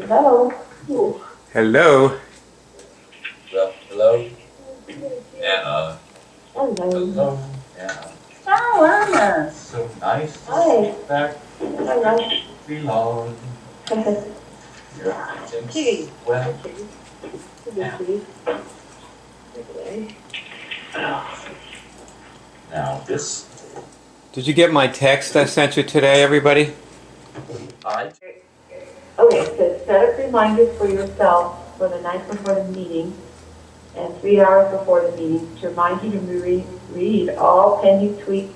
Hello. Hello. Well, hello, Anna. Hello. Hello, Anna. Oh, Anna. So nice to Hi. see you back. Hello. Belong. Kitty. Well, Kitty. now this Did you get my text I sent you today, everybody? I Okay, so set up reminders for yourself for the night before the meeting and 3 hours before the meeting to remind you to read all pending tweets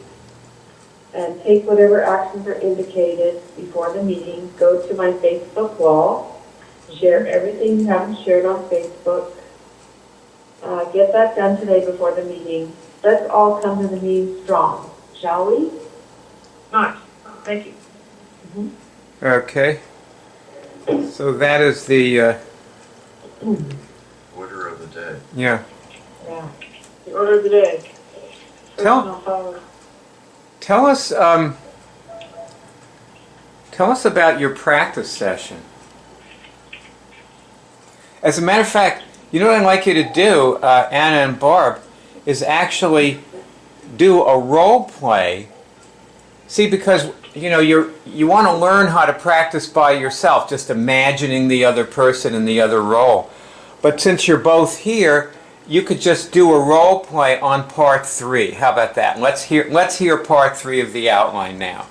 and take whatever actions are indicated before the meeting. Go to my Facebook wall, share everything you haven't shared on Facebook. Get that done today before the meeting. Let's all come to the meeting strong, shall we? Nice. Thank you. Okay. So that is the, order of the day. yeah. Yeah. The order of the day. Tell us about your practice session. As a matter of fact, you know what I'd like you to do, Anna and Barb, is actually do a role play. See, because you want to learn how to practice by yourself, just imagining the other person in the other role. But since you're both here, you could just do a role play on part 3. How about that? Let's hear part 3 of the outline now.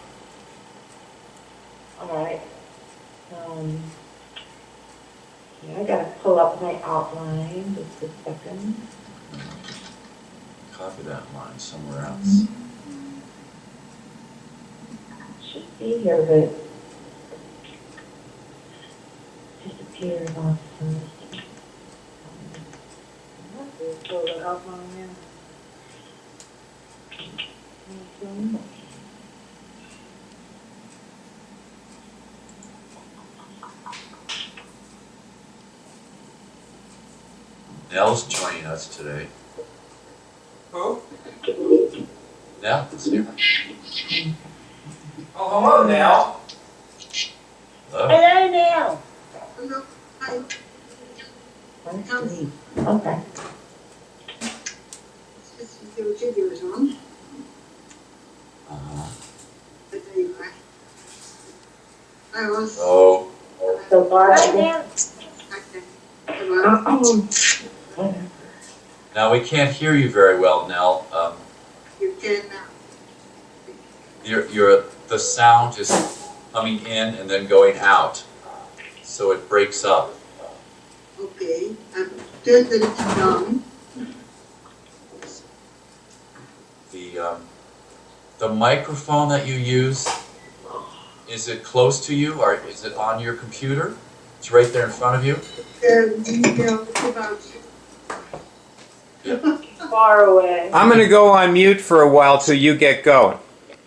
All right. I gotta pull up my outline just a second. Copy that line somewhere else. Should be here, but disappeared off first. Pull the outline in. Nell's joining us today. Who? Nell is here. Oh, hello, Nell. Hello. Hello, Neil. Hello. Hi. Okay. This is the videos on. Uh-huh. But anyway. I was. Oh, So far, Okay. Hello. now we can't hear you very well, Nell. You can now. The sound is coming in and then going out, so it breaks up. Okay. I'm turned the little down. The microphone that you use, is it close to you or is it on your computer? It's right there in front of you. About. far away. I'm going to go on mute for a while till you get going.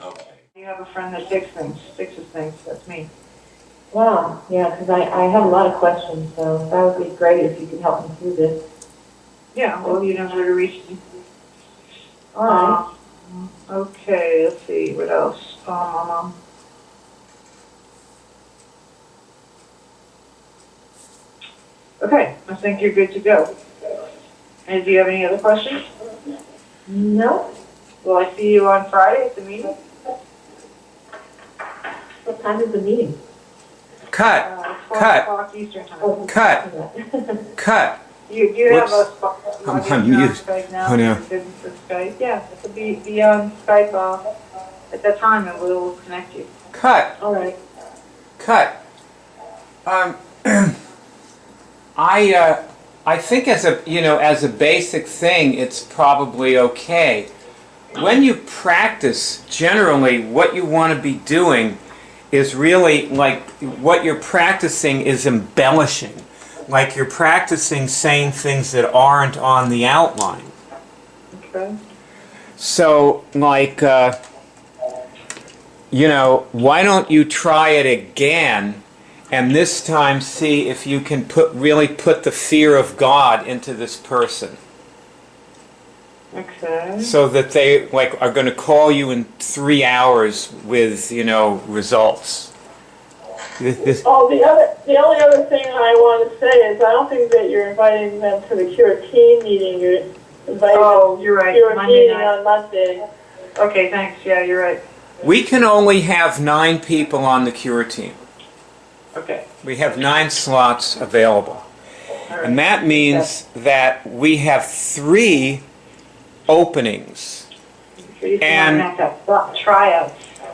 Okay. You have a friend that fixes things, that's me. Wow, yeah, because I have a lot of questions, so that would be great if you could help me through this. Yeah, well, you know where to reach me. All right. Okay, let's see, what else? Okay, I think you're good to go. And do you have any other questions? No? Will I see you on Friday at the meeting? What time is the meeting? Cut. 12 Cut. o'clock Eastern time. Oh, Cut. Cut. You have a Whoops. spot. I'm log in on mute. Skype now. Oh, no. Good for Skype. Yeah, it'll be on Skype at that time and we'll connect you. Cut. All right. Cut. I think as a basic thing, it's probably okay. When you practice, generally, what you want to be doing is really like what you're practicing is embellishing. Like you're practicing saying things that aren't on the outline. Okay. So, like, why don't you try it again? And this time see if you can really put the fear of God into this person. Okay. So that they are going to call you in 3 hours with, results. This, Oh, the only other thing I want to say is I don't think that you're inviting them to the Cure team meeting. You're inviting Oh, them you're to right. the Cure Monday meeting night. on Monday. Okay, thanks. Yeah, you're right. we can only have 9 people on the Cure team. Okay. We have 9 slots available. And that means that we have 3 openings. And have to have tryouts.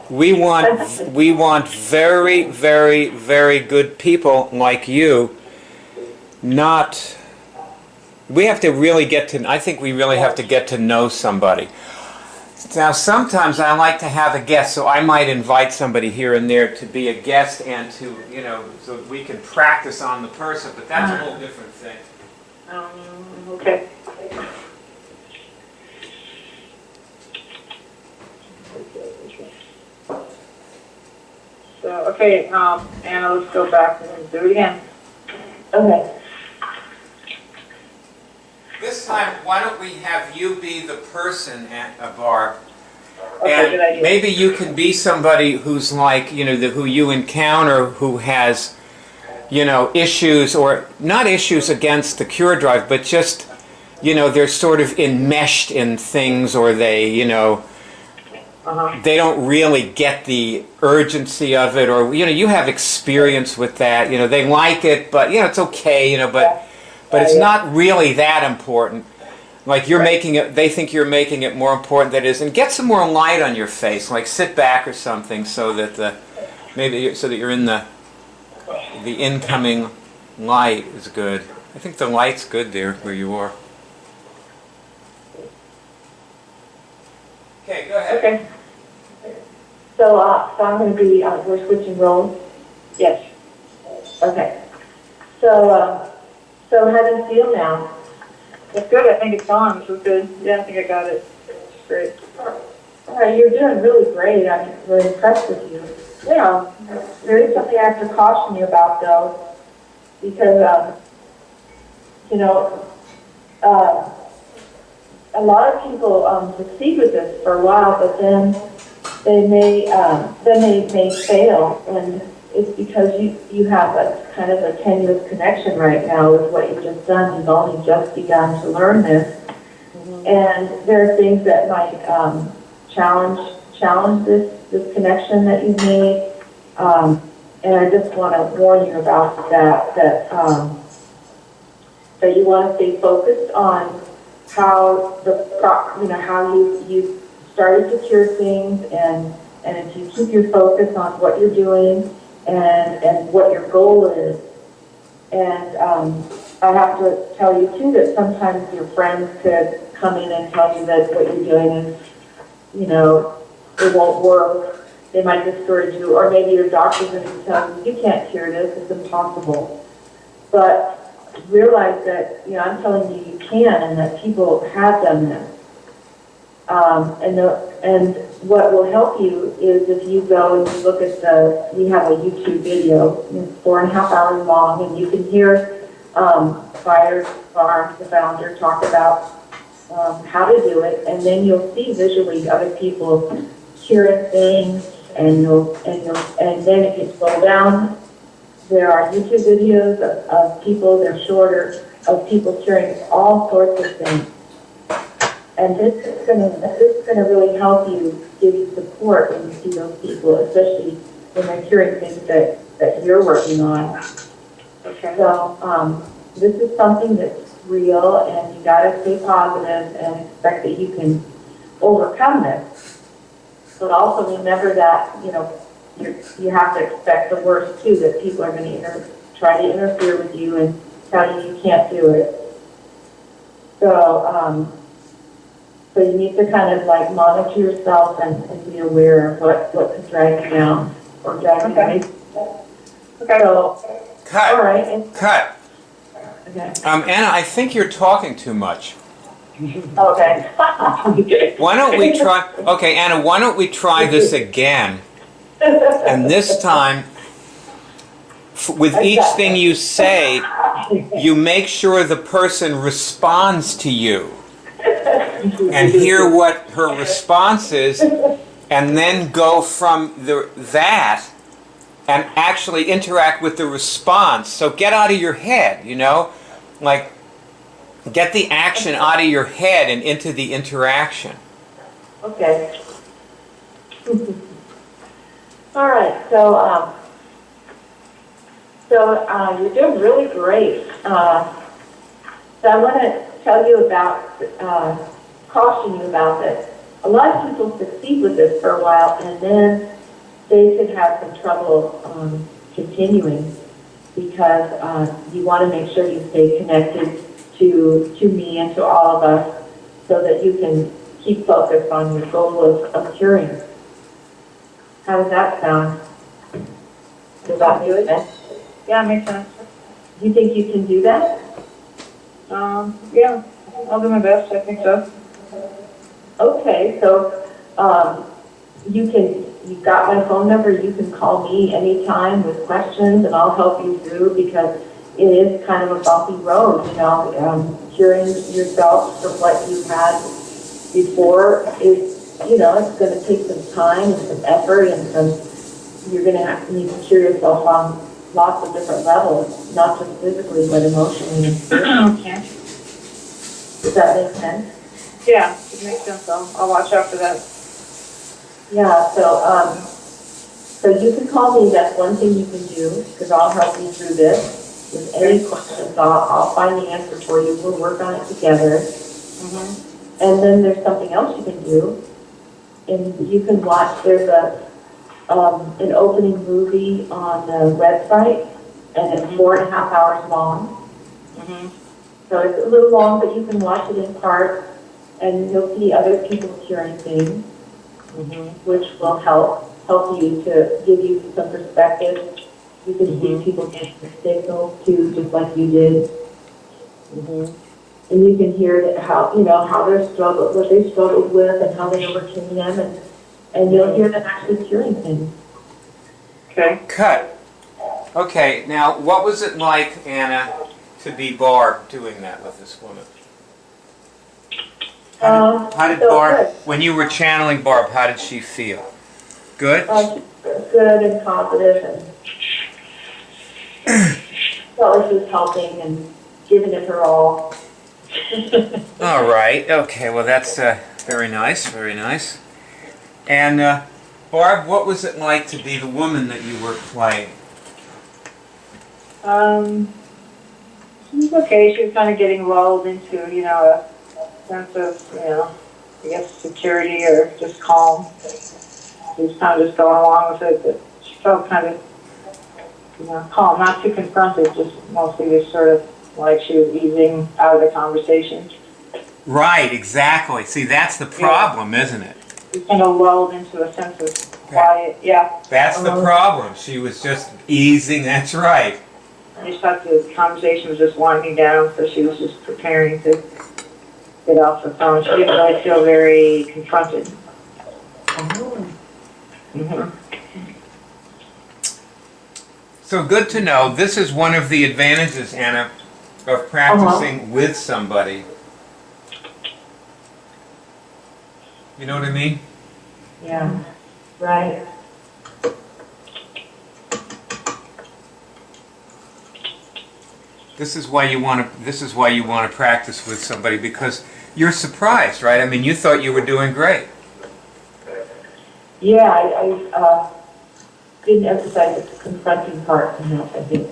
We want very, very, very good people like you. Not. We have to really I think we really have to get to know somebody. Now, sometimes I like to have a guest, so I might invite somebody here and there to be a guest and to, so we can practice on the person, but that's a whole different thing. Okay. So, okay, Anna, let's go back and do it again. Okay. This time, why don't we have you be the person, Barb? Okay, good And idea. maybe you can be somebody who's like, who you encounter who has, issues, or not issues against the Cure Drive, but just, they're sort of enmeshed in things, or they, they don't really get the urgency of it, or, you have experience with that, they like it, but, it's okay, but it's not really that important. Like you're making it, they think you're making it more important than it is, and get some more light on your face. Like sit back or something, so that so that you're in the incoming light is good. I think the light's good there where you are. Okay, go ahead. Okay. So I'm going to be, we're switching roles? Yes. Okay. So how do you feel now? It's good. I think it's on. This is good. Yeah, I think I got it. It's great. All right, you're doing really great. I'm really impressed with you. There is something I have to caution you about, though, because, a lot of people succeed with this for a while, but then they may fail, and it's because you have a kind of a tenuous connection right now with what you've just done. You've only just begun to learn this, and there are things that might challenge this connection that you've made. And I just want to warn you about that you want to stay focused on how how you started to cure things, and if you keep your focus on what you're doing and what your goal is. And I have to tell you too that sometimes your friends could come in and tell you that what you're doing is, it won't work. They might discourage you, or maybe your doctor's going to tell you, you can't cure this, it's impossible. But realize that, I'm telling you, you can, and that people have done this. And what will help you is if you go and you look at we have a YouTube video, it's 4.5 hours long, and you can hear Fire Farm, the founder, talk about how to do it, and then you'll see visually other people curing things, and then if you scroll down, there are YouTube videos of people, they're shorter, of people curing all sorts of things. And this is going to really help you, give you support when you see those people, especially when they're curing things that you're working on. Okay. So this is something that's real, and you got to stay positive and expect that you can overcome this. But also remember that you have to expect the worst too, that people are going to try to interfere with you and tell you can't do it. So you need to kind of like monitor yourself and be aware of what could drag you down or drag you away. Okay. So, Cut. all right. Cut. Okay. Anna, I think you're talking too much. Okay. Why don't we try? Okay, Anna, why don't we try this again? And this time, with each thing you say, you make sure the person responds to you, and hear what her response is, and then go from that and actually interact with the response. So get out of your head, you know? Like, get the action out of your head and into the interaction. Okay. All right, so you're doing really great. So I want to tell you about, caution you about this. A lot of people succeed with this for a while, and then they could have some trouble continuing because you want to make sure you stay connected to me and to all of us so that you can keep focused on your goal of curing. How does that sound? Does that make sense? Yeah, makes sense. Do you think you can do that? Yeah, I'll do my best. I think so. Okay, so you've got my phone number. You can call me anytime with questions, and I'll help you through because it is kind of a bumpy road, you know. Curing yourself from what you had before is, you know, it's going to take some time and some effort, and you're going to need to cure yourself on lots of different levels, not just physically, but emotionally and spiritually. Okay. Does that make sense? Yeah, it makes sense. I'll watch out for that. Yeah, so you can call me. That's one thing you can do, because I'll help you through this. With any questions, I'll find the answer for you. We'll work on it together. Mm-hmm. And then there's something else you can do. And you can watch, there's an opening movie on the website, and it's 4.5 hours long. Mm-hmm. So it's a little long, but you can watch it in parts, and you'll see other people curing things, which will help you to give you some perspective. You can see people getting the signals too, just like you did. And you can hear how, you know, how they're struggled, what they struggled with, and how they overcame them, and you'll hear them actually curing things. Okay. Cut. Okay, now what was it like, Anna, to be Barb doing that with this woman? How did So Barb, good. when you were channeling Barb, how did she feel? Good? Good and positive, and felt like she was helping and giving it her all. All right. Okay. Well, that's very nice. Very nice. And Barb, what was it like to be the woman that you were playing? She was okay. She was kind of getting lulled into, you know, a sense of, you know, I guess security or just calm. She was kind of just going along with it, but she felt kind of, you know, calm, not too confronted, just mostly just sort of like she was easing out of the conversation. Right. Exactly. See, that's the problem, isn't it? She was kind of lulled into a sense of quiet. Yeah. That's the problem. She was just easing. That's right. I just thought the conversation was just winding down, so she was just preparing to get off the phone. She didn't really feel very confronted. Mm-hmm. So good to know. This is one of the advantages, Anna, of practicing with somebody. You know what I mean? Yeah, right. This is why you want to. This is why you want to practice with somebody, because you're surprised, right? I mean, you thought you were doing great. Yeah, I didn't emphasize the confronting part enough, I think.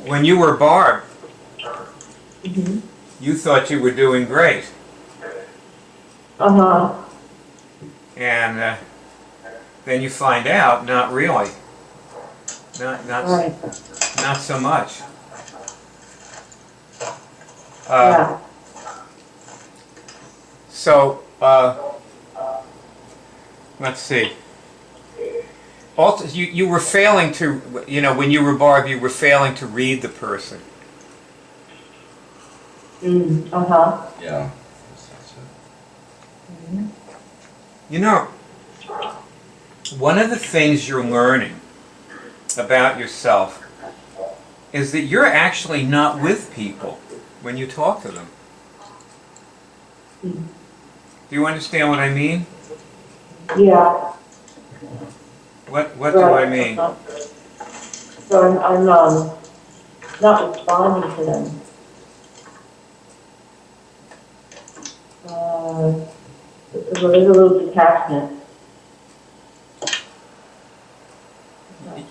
When you were Barb, Mm-hmm. you thought you were doing great, Uh-huh. and then you find out not really. Right. Not so much. Yeah. So, let's see. Also, you were failing to, you know, when you were Barb, you were failing to read the person. Uh-huh. Yeah. You know, one of the things you're learning about yourself is that you're actually not with people when you talk to them. Do you understand what I mean? Yeah. What do I mean? So I'm not responding to them. There's a little detachment.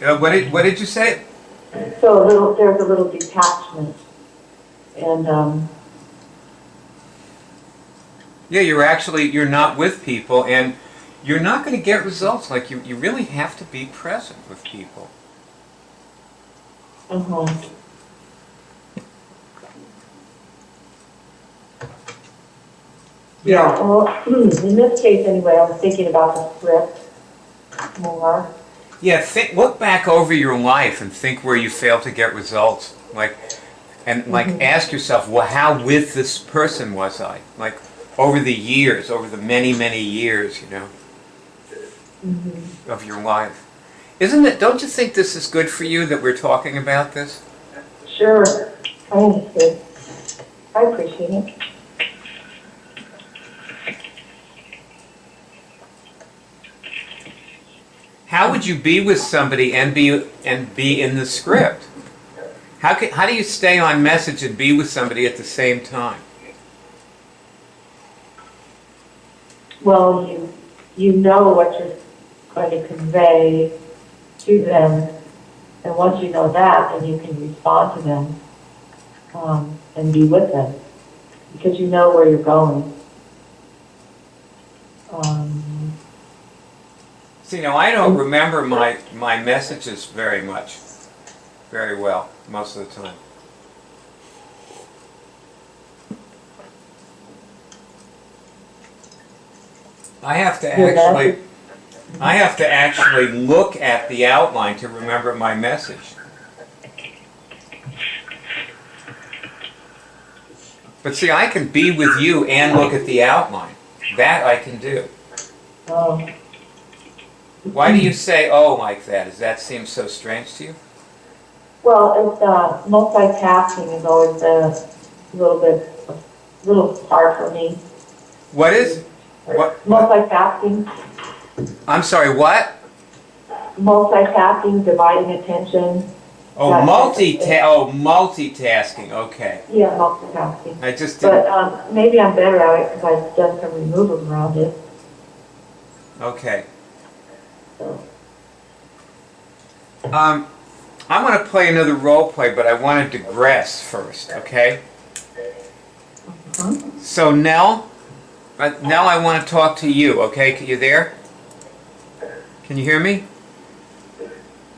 What did you say? So there's a little detachment. And, Yeah, you're not with people, and you're not going to get results. Like, you really have to be present with people. uh-huh. Yeah, well, in this case anyway, I was thinking about the script more. Yeah, look back over your life and think where you failed to get results. Ask yourself, well, how with this person was I? Like, over the years, over the many, many years, of your life. Don't you think this is good for you that we're talking about this? Sure, I understand. I appreciate it. How would you be with somebody and be in the script? How do you stay on message and be with somebody at the same time? Well, you know what you're going to convey to them, and once you know that, then you can respond to them and be with them because you know where you're going. See, now I don't remember my messages very well, most of the time. I have to actually look at the outline to remember my message. But see, I can be with you and look at the outline. That I can do. Oh. Why do you say "oh" like that? Does that seem so strange to you? Well, it's multitasking is always a little hard for me. What is? What? Multitasking. I'm sorry, what? Multitasking, dividing attention. Oh, multitasking, okay. Yeah, multitasking. I just didn't. But maybe I'm better at it because I've done some removals around it. Okay. So. I want to play another role play, but I want to digress first, okay? Uh-huh. So Nell, I want to talk to you, okay? You there? Can you hear me?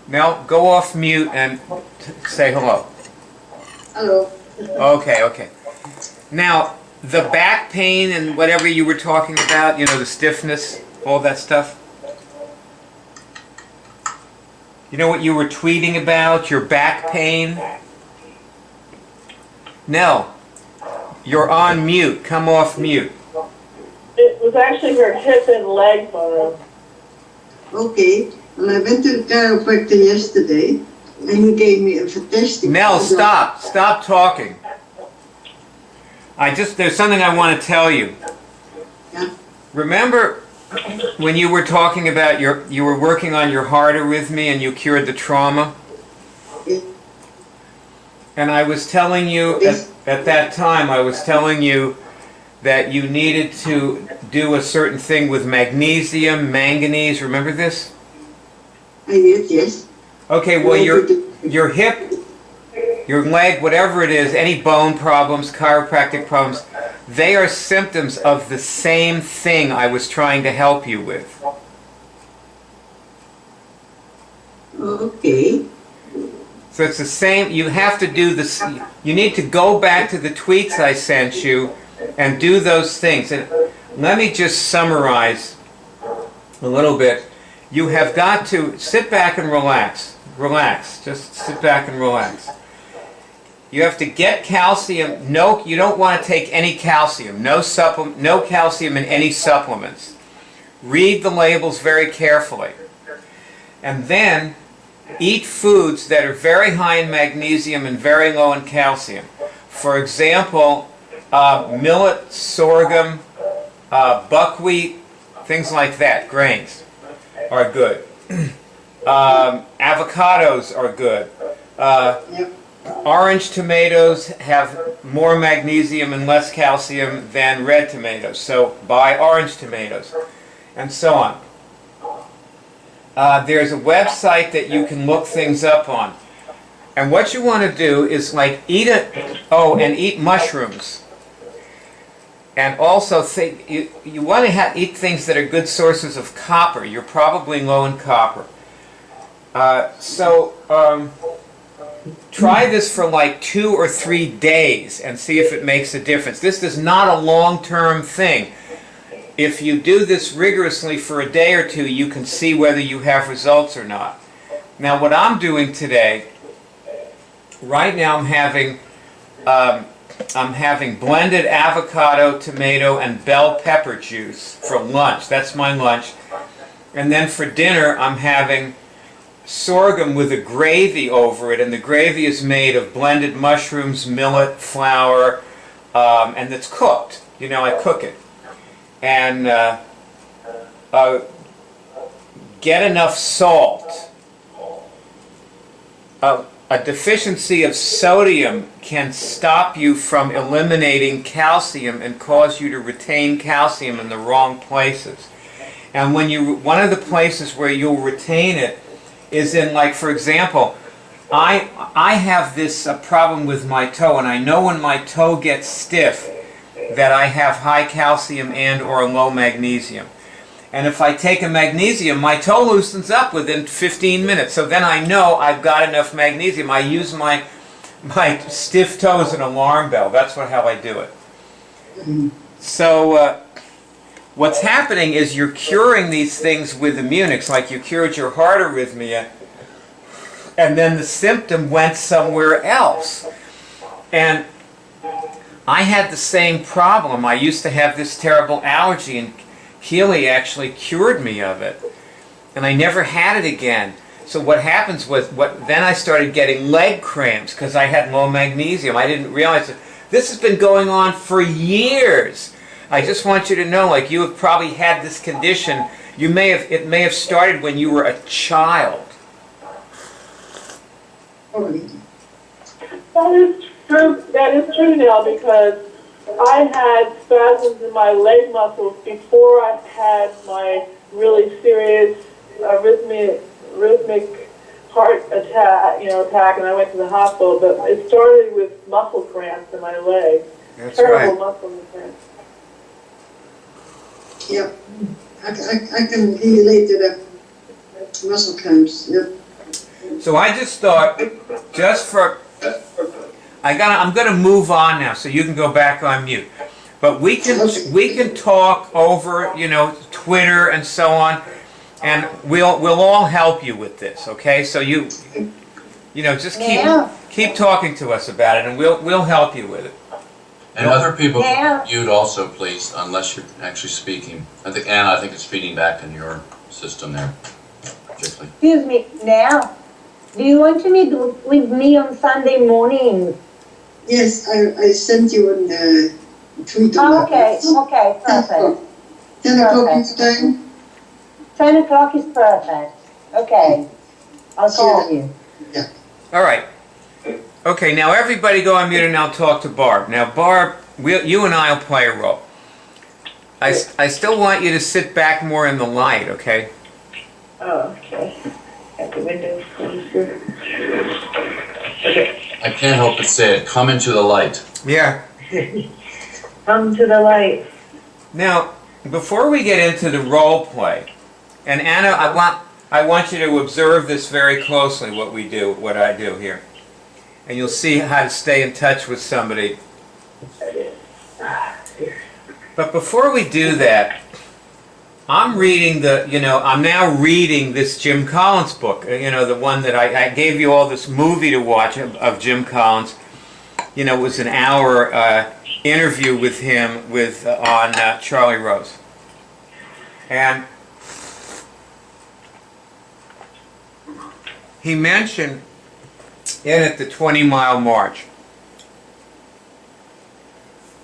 Nell, go off mute and say hello. Hello. Okay. Now, the back pain and whatever you were talking about, the stiffness, all that stuff. You know what you were tweeting about? Your back pain? Nell, you're on mute. Come off mute. It was actually her hip and leg bone. Okay. Well, I went to the chiropractor yesterday, and he gave me a fantastic... Nell, stop. Stop talking. There's something I want to tell you. Yeah. Remember when you were talking about you were working on your heart arrhythmia and you cured the trauma? Yeah. And I was telling you, at that time, I was telling you that you needed to do a certain thing with magnesium, manganese. Remember this? I did, yes. Okay, well, your hip, your leg, whatever it is, any bone problems, chiropractic problems, they are symptoms of the same thing I was trying to help you with. Okay. So it's the same, you have to do this, you need to go back to the tweets I sent you and do those things. And let me just summarize a little bit. You have got to sit back and relax. Relax. Just sit back and relax. You have to get calcium. No, you don't want to take any calcium. No calcium in any supplements. Read the labels very carefully. And then eat foods that are very high in magnesium and very low in calcium. For example, millet, sorghum, buckwheat, things like that, grains. are good. Avocados are good. Yep. Orange tomatoes have more magnesium and less calcium than red tomatoes, so buy orange tomatoes, and so on. There's a website that you can look things up on. And what you want to do is like eat mushrooms. And also you want to eat things that are good sources of copper. You're probably low in copper. Try this for like 2 or 3 days and see if it makes a difference. This is not a long-term thing. If you do this rigorously for a day or 2, you can see whether you have results or not. Now what I'm doing today, right now I'm having blended avocado, tomato, and bell pepper juice for lunch. That's my lunch. And then for dinner I'm having sorghum with a gravy over it, and the gravy is made of blended mushrooms, millet, flour, and it's cooked. You know, I cook it. And get enough salt. A deficiency of sodium can stop you from eliminating calcium and cause you to retain calcium in the wrong places. And one of the places where you'll retain it is in, like, for example, I have this problem with my toe, and I know when my toe gets stiff that I have high calcium and or low magnesium. And if I take a magnesium, my toe loosens up within 15 minutes. So then I know I've got enough magnesium. I use my stiff toe as an alarm bell. That's how I do it. So what's happening is you're curing these things with Immunix, like you cured your heart arrhythmia, and then the symptom went somewhere else. And I had the same problem. I used to have this terrible allergy, and Keely actually cured me of it. And I never had it again. So what happens was, then I started getting leg cramps because I had low magnesium. I didn't realize it. This has been going on for years. I just want you to know, like, you have probably had this condition. It may have started when you were a child. That is true now, because I had spasms in my leg muscles before I had my really serious rhythmic heart attack, and I went to the hospital. But it started with muscle cramps in my leg. That's Terrible right. muscle cramps. Yep. I can relate to that. Muscle cramps. Yep. So I just thought, I'm going to move on now, so you can go back on mute. But we can talk over, Twitter and so on, and we'll all help you with this, okay? So just keep talking to us about it, and we'll help you with it. And other people mute also, please, unless you're actually speaking. Anna, I think it's feeding back in your system there, particularly. Excuse me, now, do you want to meet with me on Sunday morning? Yes, I sent you a tweet on Okay, that. okay, perfect. 10 o'clock each time? 10 o'clock is perfect. Okay, I'll call you. All right. Okay, now everybody go on mute and I'll talk to Barb. Now, Barb, you and I will play a role. I still want you to sit back more in the light, okay? Oh, okay. Got the windows closed here. Okay. I can't help but say it. Come into the light. Yeah. Come to the light. Now, before we get into the role play, and Anna, I want you to observe this very closely, what I do here. And you'll see how to stay in touch with somebody. But before we do that, I'm now reading this Jim Collins book, the one that I gave you all this movie to watch of Jim Collins. It was an hour interview with him on Charlie Rose. And he mentioned in it the 20-mile march.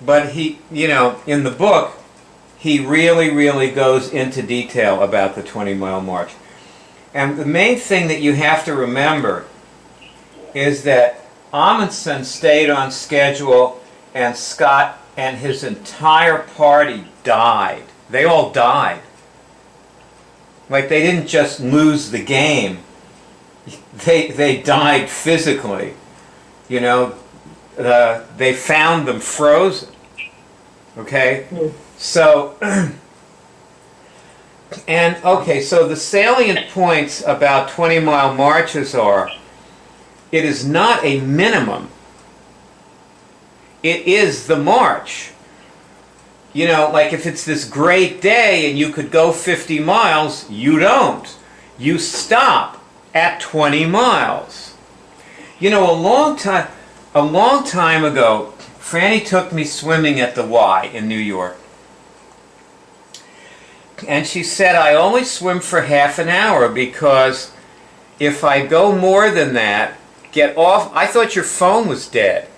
But in the book, he really, really goes into detail about the 20-mile march. And the main thing that you have to remember is that Amundsen stayed on schedule, and Scott and his entire party died. They all died. Like, they didn't just lose the game. They died physically. You know, they found them frozen. Okay? So, and okay, so the salient points about 20-mile marches are, it is not a minimum. It is the march. You know, like if it's this great day and you could go 50 miles, you don't. You stop at 20 miles. You know, a long time ago, Franny took me swimming at the Y in New York. And she said, I only swim for half an hour because if I go more than that, get off. I thought your phone was dead.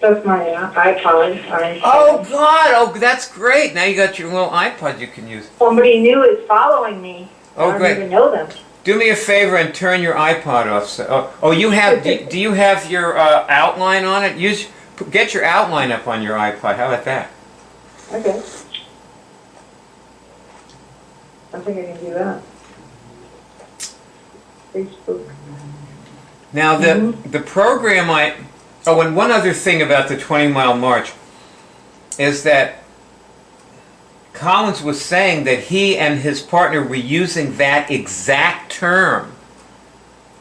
That's my iPod. Oh, God. Oh, that's great. Now you got your little iPod you can use. Somebody new is following me. Oh, I don't great. even know them. Do me a favor and turn your iPod off. So, you have. Do you have your outline on it? Get your outline up on your iPod. How about that? Okay. I think I can do that. Facebook. Now the program and one other thing about the 20-mile march is that Collins was saying that he and his partner were using that exact term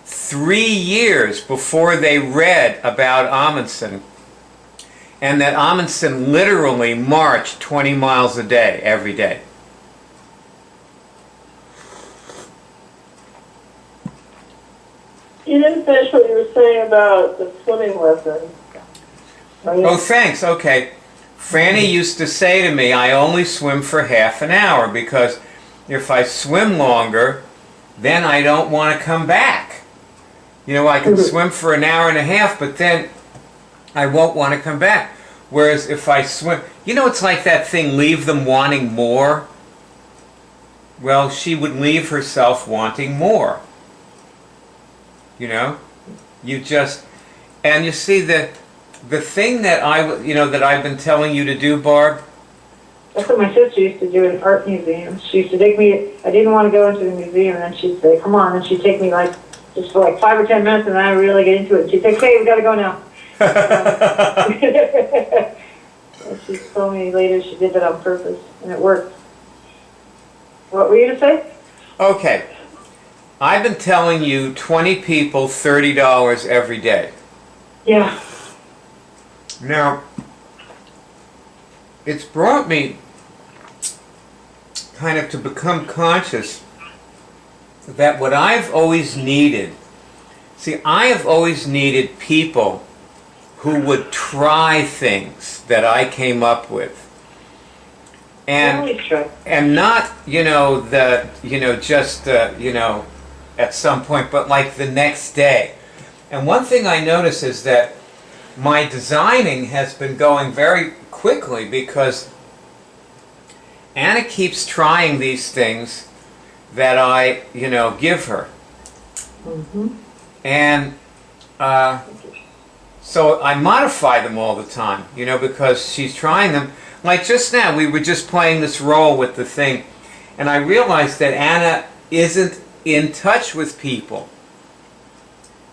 3 years before they read about Amundsen, and that Amundsen literally marched 20 miles a day, every day. You didn't finish what you were saying about the swimming lesson. Oh, thanks. Okay. Franny used to say to me, I only swim for half an hour because if I swim longer, then I don't want to come back. You know, I can swim for an hour and a half, but then I won't want to come back. Whereas if I swim, you know, it's like that thing, leave them wanting more. Well, she would leave herself wanting more. You know, and you see the thing that that I've been telling you to do, Barb. That's what my sister used to do in art museums. She used to take me. I didn't want to go into the museum, and then she'd say, "Come on," and she'd take me just for 5 or 10 minutes, and then I really get into it. She'd say, "Okay, we got to go now." And she told me later she did that on purpose, and it worked. What were you to say? Okay. I've been telling you 20 people, $30 every day. Yeah. Now, it's brought me kind of to become conscious that what I've always needed, I have always needed people who would try things that I came up with. And not, just, at some point, but like the next day. And one thing I notice is that my designing has been going very quickly because Anna keeps trying these things that I, give her. Mm-hmm. And so I modify them all the time, because she's trying them. Like just now, we were just playing this role with the thing, and I realized that Anna isn't in touch with people.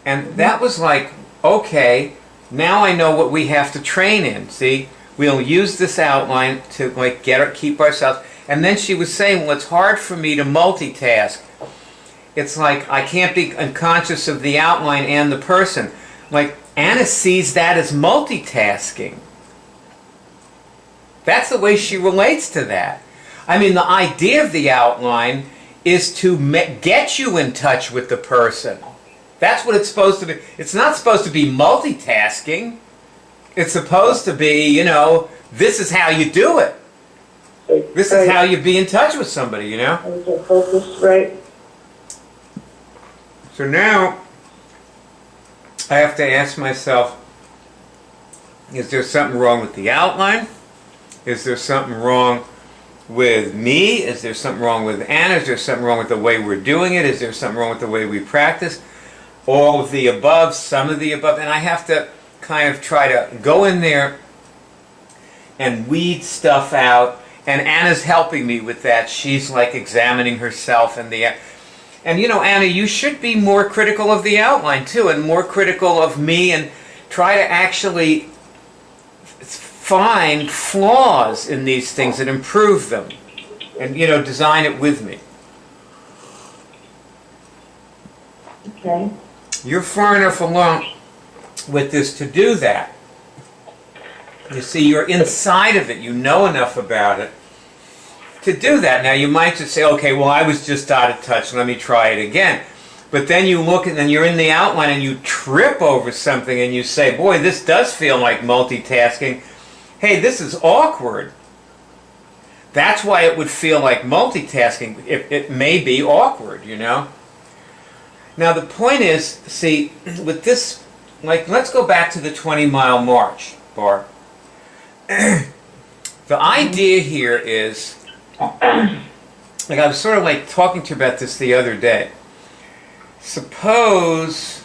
And that was like, okay, now I know what we have to train in. See, we'll use this outline to keep ourselves. And then she was saying, well, it's hard for me to multitask. It's like I can't be unconscious of the outline and the person. Like Anna sees that as multitasking. That's the way she relates to that. I mean, the idea of the outline is to get you in touch with the person. That's what it's supposed to be. It's not supposed to be multitasking. It's supposed to be, this is how you do it. This is how you be in touch with somebody, Focus, right? So now, I have to ask myself, is there something wrong with the outline? Is there something wrong with me? Is there something wrong with Anna? Is there something wrong with the way we're doing it? Is there something wrong with the way we practice? All of the above, some of the above, and I have to kind of try to go in there and weed stuff out, and Anna's helping me with that. She's like examining herself and you know, Anna, you should be more critical of the outline too, and more critical of me, and try to actually find flaws in these things and improve them, and you know, design it with me. Okay. You're far enough along with this to do that. You see, you're inside of it. You know enough about it to do that. Now, you might just say, okay, well, I was just out of touch. Let me try it again. But then you look and then you're in the outline and you trip over something and you say, boy, this does feel like multitasking. Hey, this is awkward. That's why it would feel like multitasking. It may be awkward, you know. Now, the point is, see, with this, like, let's go back to the 20-mile march, Barb. The idea here is, like, I was sort of like talking to you about this the other day. Suppose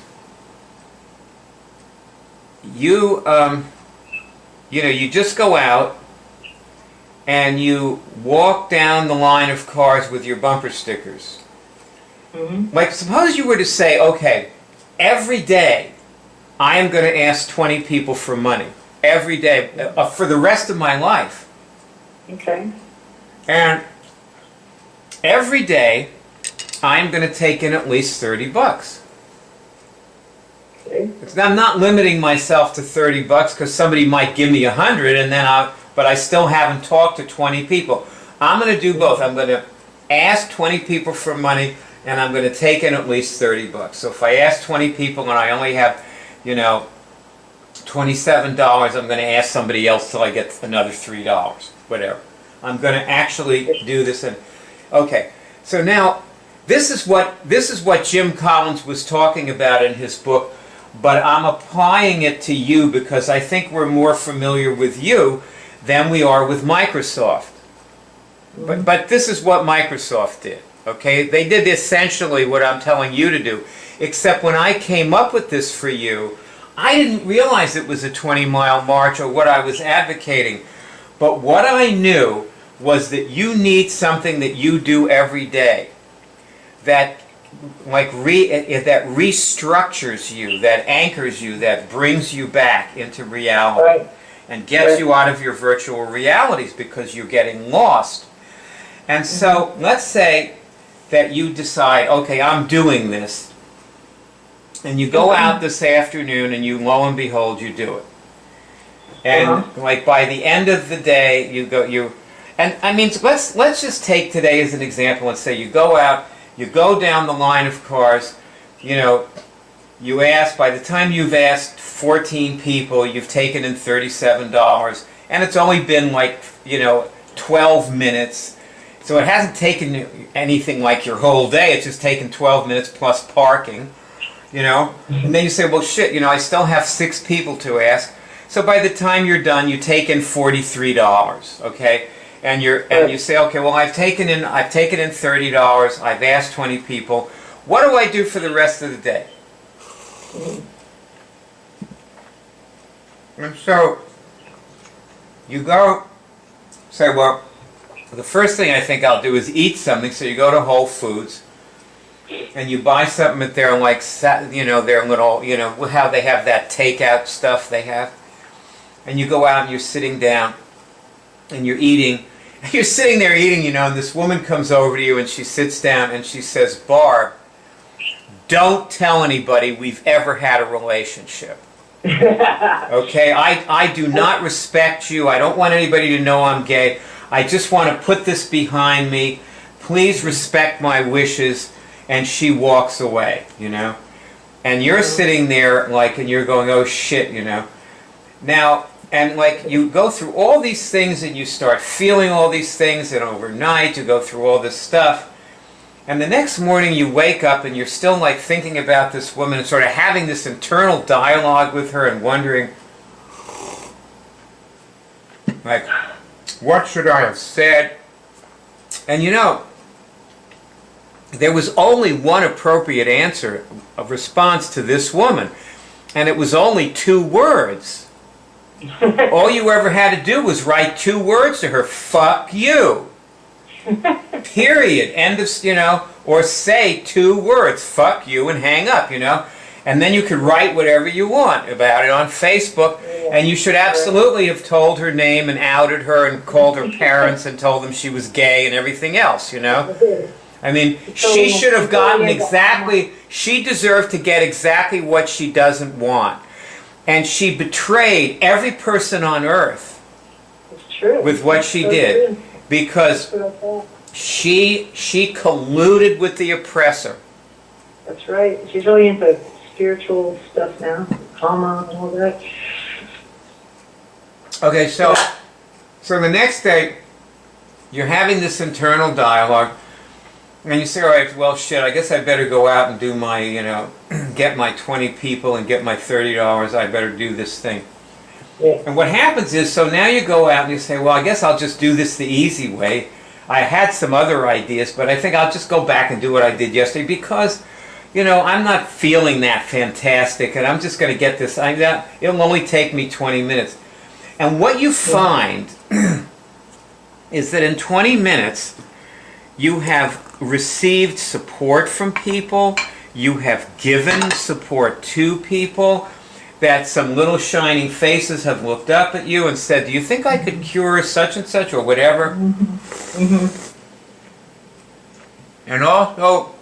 you, you know, you just go out and you walk down the line of cars with your bumper stickers. Mm-hmm. Like, suppose you were to say, okay, every day I am going to ask 20 people for money. Every day, for the rest of my life. Okay. And every day I'm going to take in at least 30 bucks. Okay. I'm not limiting myself to 30 bucks because somebody might give me 100 and then but I still haven't talked to 20 people. I'm going to do both. I'm going to ask 20 people for money and I'm going to take in at least 30 bucks. So if I ask 20 people and I only have, you know, $27, I'm going to ask somebody else till I get another $3, whatever. I'm going to actually do this. And okay, so now this is what Jim Collins was talking about in his book, but I'm applying it to you because I think we're more familiar with you than we are with Microsoft. But this is what Microsoft did. Okay, they did essentially what I'm telling you to do, except when I came up with this for you, I didn't realize it was a 20-mile march or what I was advocating. But what I knew was that you need something that you do every day that like that restructures you, that anchors you, that brings you back into reality, right, and gets you out of your virtual realities because you're getting lost. And so let's say that you decide, okay, I'm doing this, and you go out this afternoon and you, lo and behold, you do it. And like by the end of the day, and I mean, let's just take today as an example and say you go out, you go down the line of cars, you know, you ask, by the time you've asked 14 people, you've taken in $37, and it's only been like, you know, 12 minutes. So it hasn't taken anything like your whole day, it's just taken 12 minutes plus parking, you know. And then you say, well, shit, you know, I still have 6 people to ask. So by the time you're done, you take in $43, okay? And you say, okay, well, I've taken in $30. I've asked 20 people. What do I do for the rest of the day? And so you go say, well, the first thing I think I'll do is eat something. So you go to Whole Foods and you buy something at their, like, you know, their little, you know, how they have that takeout stuff they have. And you go out and you're sitting down and you're eating. You're sitting there eating, you know, and this woman comes over to you and she sits down and she says, Barb, don't tell anybody we've ever had a relationship. Okay? I do not respect you. I don't want anybody to know I'm gay. I just want to put this behind me. Please respect my wishes. And she walks away, you know. And you're sitting there like, and you're going, oh shit, you know. Now, and like you go through all these things and you start feeling all these things, and overnight you go through all this stuff. And the next morning you wake up and you're still like thinking about this woman and sort of having this internal dialogue with her and wondering, like, what should I have said? And you know, there was only one appropriate answer, a response to this woman, and it was only 2 words. All you ever had to do was write 2 words to her: fuck you. Period. End of, you know, or say 2 words, fuck you, and hang up, you know. And then you could write whatever you want about it on Facebook, and you should absolutely have told her name and outed her and called her parents and told them she was gay and everything else, you know. I mean, she should have gotten exactly, she deserved to get exactly what she doesn't want. And she betrayed every person on earth with what she did, because she colluded with the oppressor. That's right. She's really into spiritual stuff now, karma and all that. Okay, so the next day, you're having this internal dialogue, and you say, all right, well, shit, I guess I better go out and do my, you know, get my 20 people and get my $30, I better do this thing. Yeah. And what happens is, so now you go out and you say, well, I guess I'll just do this the easy way. I had some other ideas, but I think I'll just go back and do what I did yesterday because, you know, I'm not feeling that fantastic, and I'm just going to get this. It'll only take me 20 minutes. And what you find is that in 20 minutes, you have received support from people, you have given support to people, that some little shining faces have looked up at you and said, do you think I could cure such and such or whatever? And also,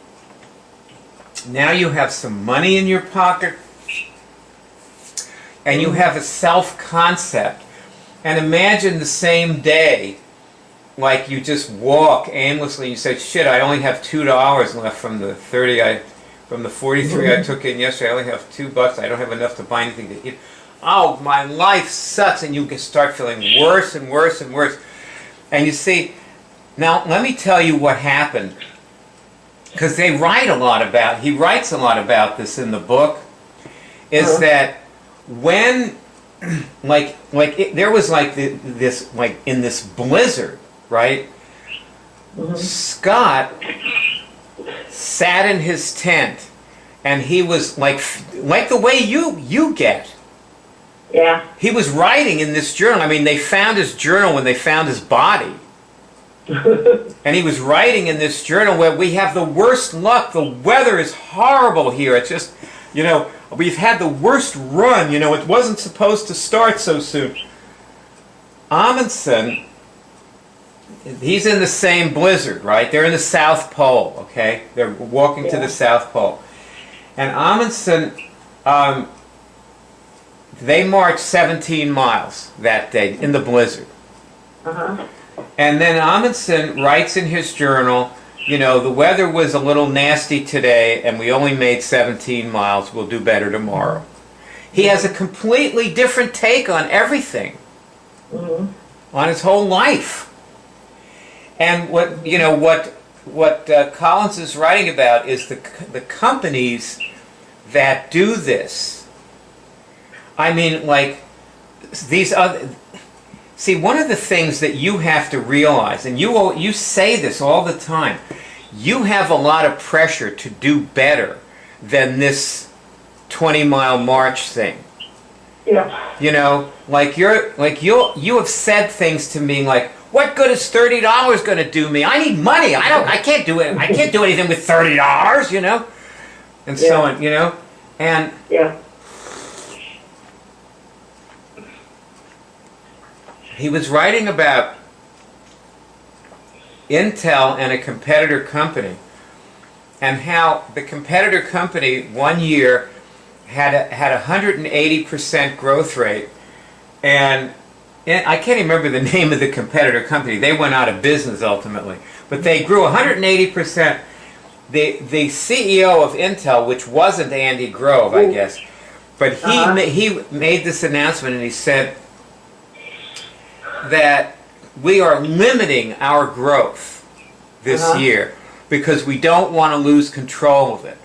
now you have some money in your pocket, and you have a self-concept. And imagine the same day, like you just walk aimlessly, you say, shit, I only have $2 left from the 30 from the 43 I took in yesterday. I only have $2. I don't have enough to buy anything to eat. Oh, my life sucks. And you can start feeling worse and worse and worse. And you see, now let me tell you what happened. Because he writes a lot about this in the book, is that when, there was this, in this blizzard, right? Scott sat in his tent, and he was like the way you get. Yeah. He was writing in this journal. I mean, they found his journal when they found his body. And he was writing in this journal where we have the worst luck. The weather is horrible here. It's just, you know, we've had the worst run. You know, it wasn't supposed to start so soon. Amundsen, he's in the same blizzard, right? They're in the South Pole, okay? They're walking to the South Pole. And Amundsen, they marched 17 miles that day in the blizzard. And then Amundsen writes in his journal, you know, the weather was a little nasty today and we only made 17 miles. We'll do better tomorrow. He has a completely different take on everything, on his whole life. And what Collins is writing about is the companies that do this. I mean, like these other. See, one of the things that you have to realize, and you say this all the time, you have a lot of pressure to do better than this 20-mile march thing. Yeah. You know, you have said things to me like, "What good is $30 going to do me? I need money. I can't do it. I can't do anything with $30." You know, and so on. You know, and he was writing about Intel and a competitor company, and how the competitor company 1 year had 180% growth rate, and I can't even remember the name of the competitor company. They went out of business ultimately, but they grew 180%. The CEO of Intel, which wasn't Andy Grove, I guess, but he made this announcement, and he said that we are limiting our growth this year because we don't want to lose control of it.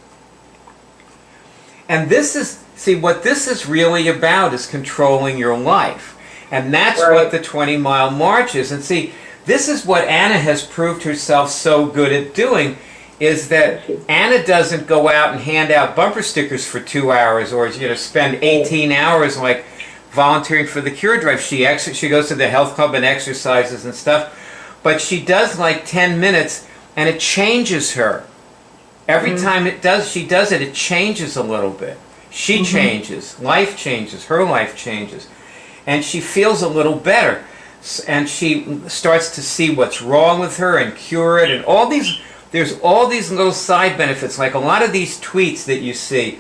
And this is, see, what this is really about is controlling your life. And that's what the 20-mile march is. And see, this is what Anna has proved herself so good at doing, is that Anna doesn't go out and hand out bumper stickers for 2 hours, or spend 18 hours like volunteering for the Cure Drive. She goes to the health club and exercises and stuff, but she does like 10 minutes, and it changes her. Every time she does it, it changes a little bit. She changes, life changes, her life changes, and she feels a little better, and she starts to see what's wrong with her and cure it, and there's all these little side benefits. Like a lot of these tweets that you see,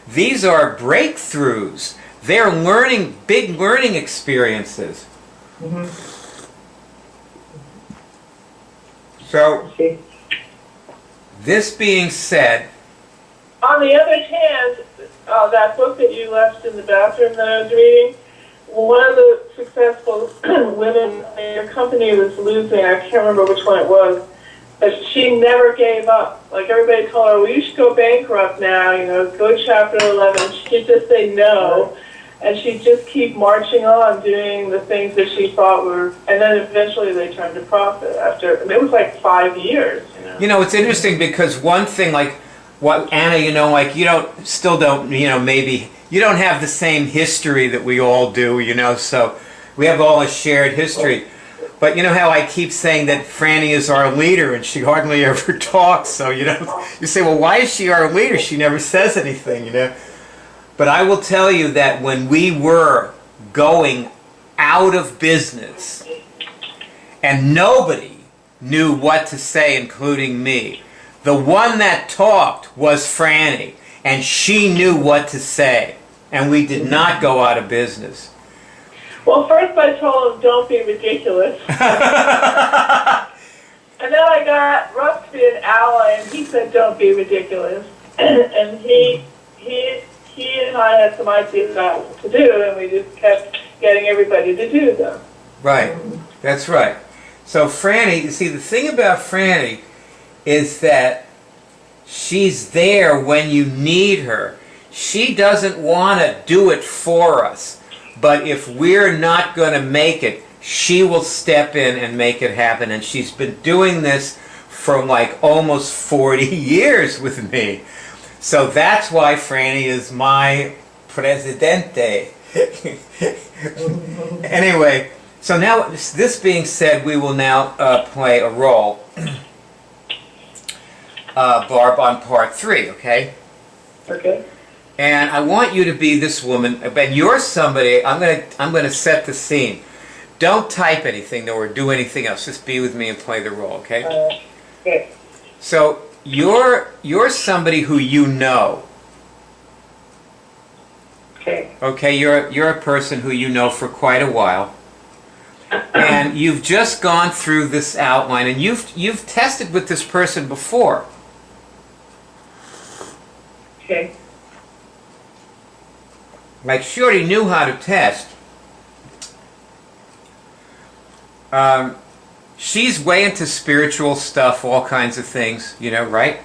these are breakthroughs. They're big learning experiences. So, this being said, On the other hand, that book that you left in the bathroom that I was reading, one of the successful women in your company was losing, I can't remember which one it was, but she never gave up. Like everybody told her, well, you should go bankrupt now, go Chapter 11. She'd just say no, and she'd just keep marching on doing the things that she thought were, and then eventually they turned to profit after, it was like 5 years. it's interesting because one thing, like what Anna, maybe you don't have the same history that we all do, so we have all a shared history. But you know how I keep saying that Franny is our leader and she hardly ever talks, so you say, well, why is she our leader? She never says anything, But I will tell you that when we were going out of business and nobody knew what to say, including me, the one that talked was Franny, and she knew what to say, and we did not go out of business. Well, first I told him, don't be ridiculous. And then I got Rusty and Ally, and he said, don't be ridiculous. And he and I had some ideas about what to do, and we just kept getting everybody to do them. Right. That's right. So Franny, you see, the thing about Franny is that she's there when you need her. She doesn't want to do it for us. But if we're not going to make it, she will step in and make it happen. And she's been doing this for like almost 40 years with me. So that's why Franny is my presidente. Anyway, so now, this being said, we will now play a role, Barb, on part 3, okay? Okay. And I want you to be this woman, but you're somebody, I'm gonna set the scene. Don't type anything though, or do anything else. Just be with me and play the role, okay? Okay. So you're somebody who you know. Okay. Okay, you're a person who you know for quite a while. And you've just gone through this outline, and you've tested with this person before. Okay. Like, she already knew how to test. She's way into spiritual stuff, all kinds of things, right?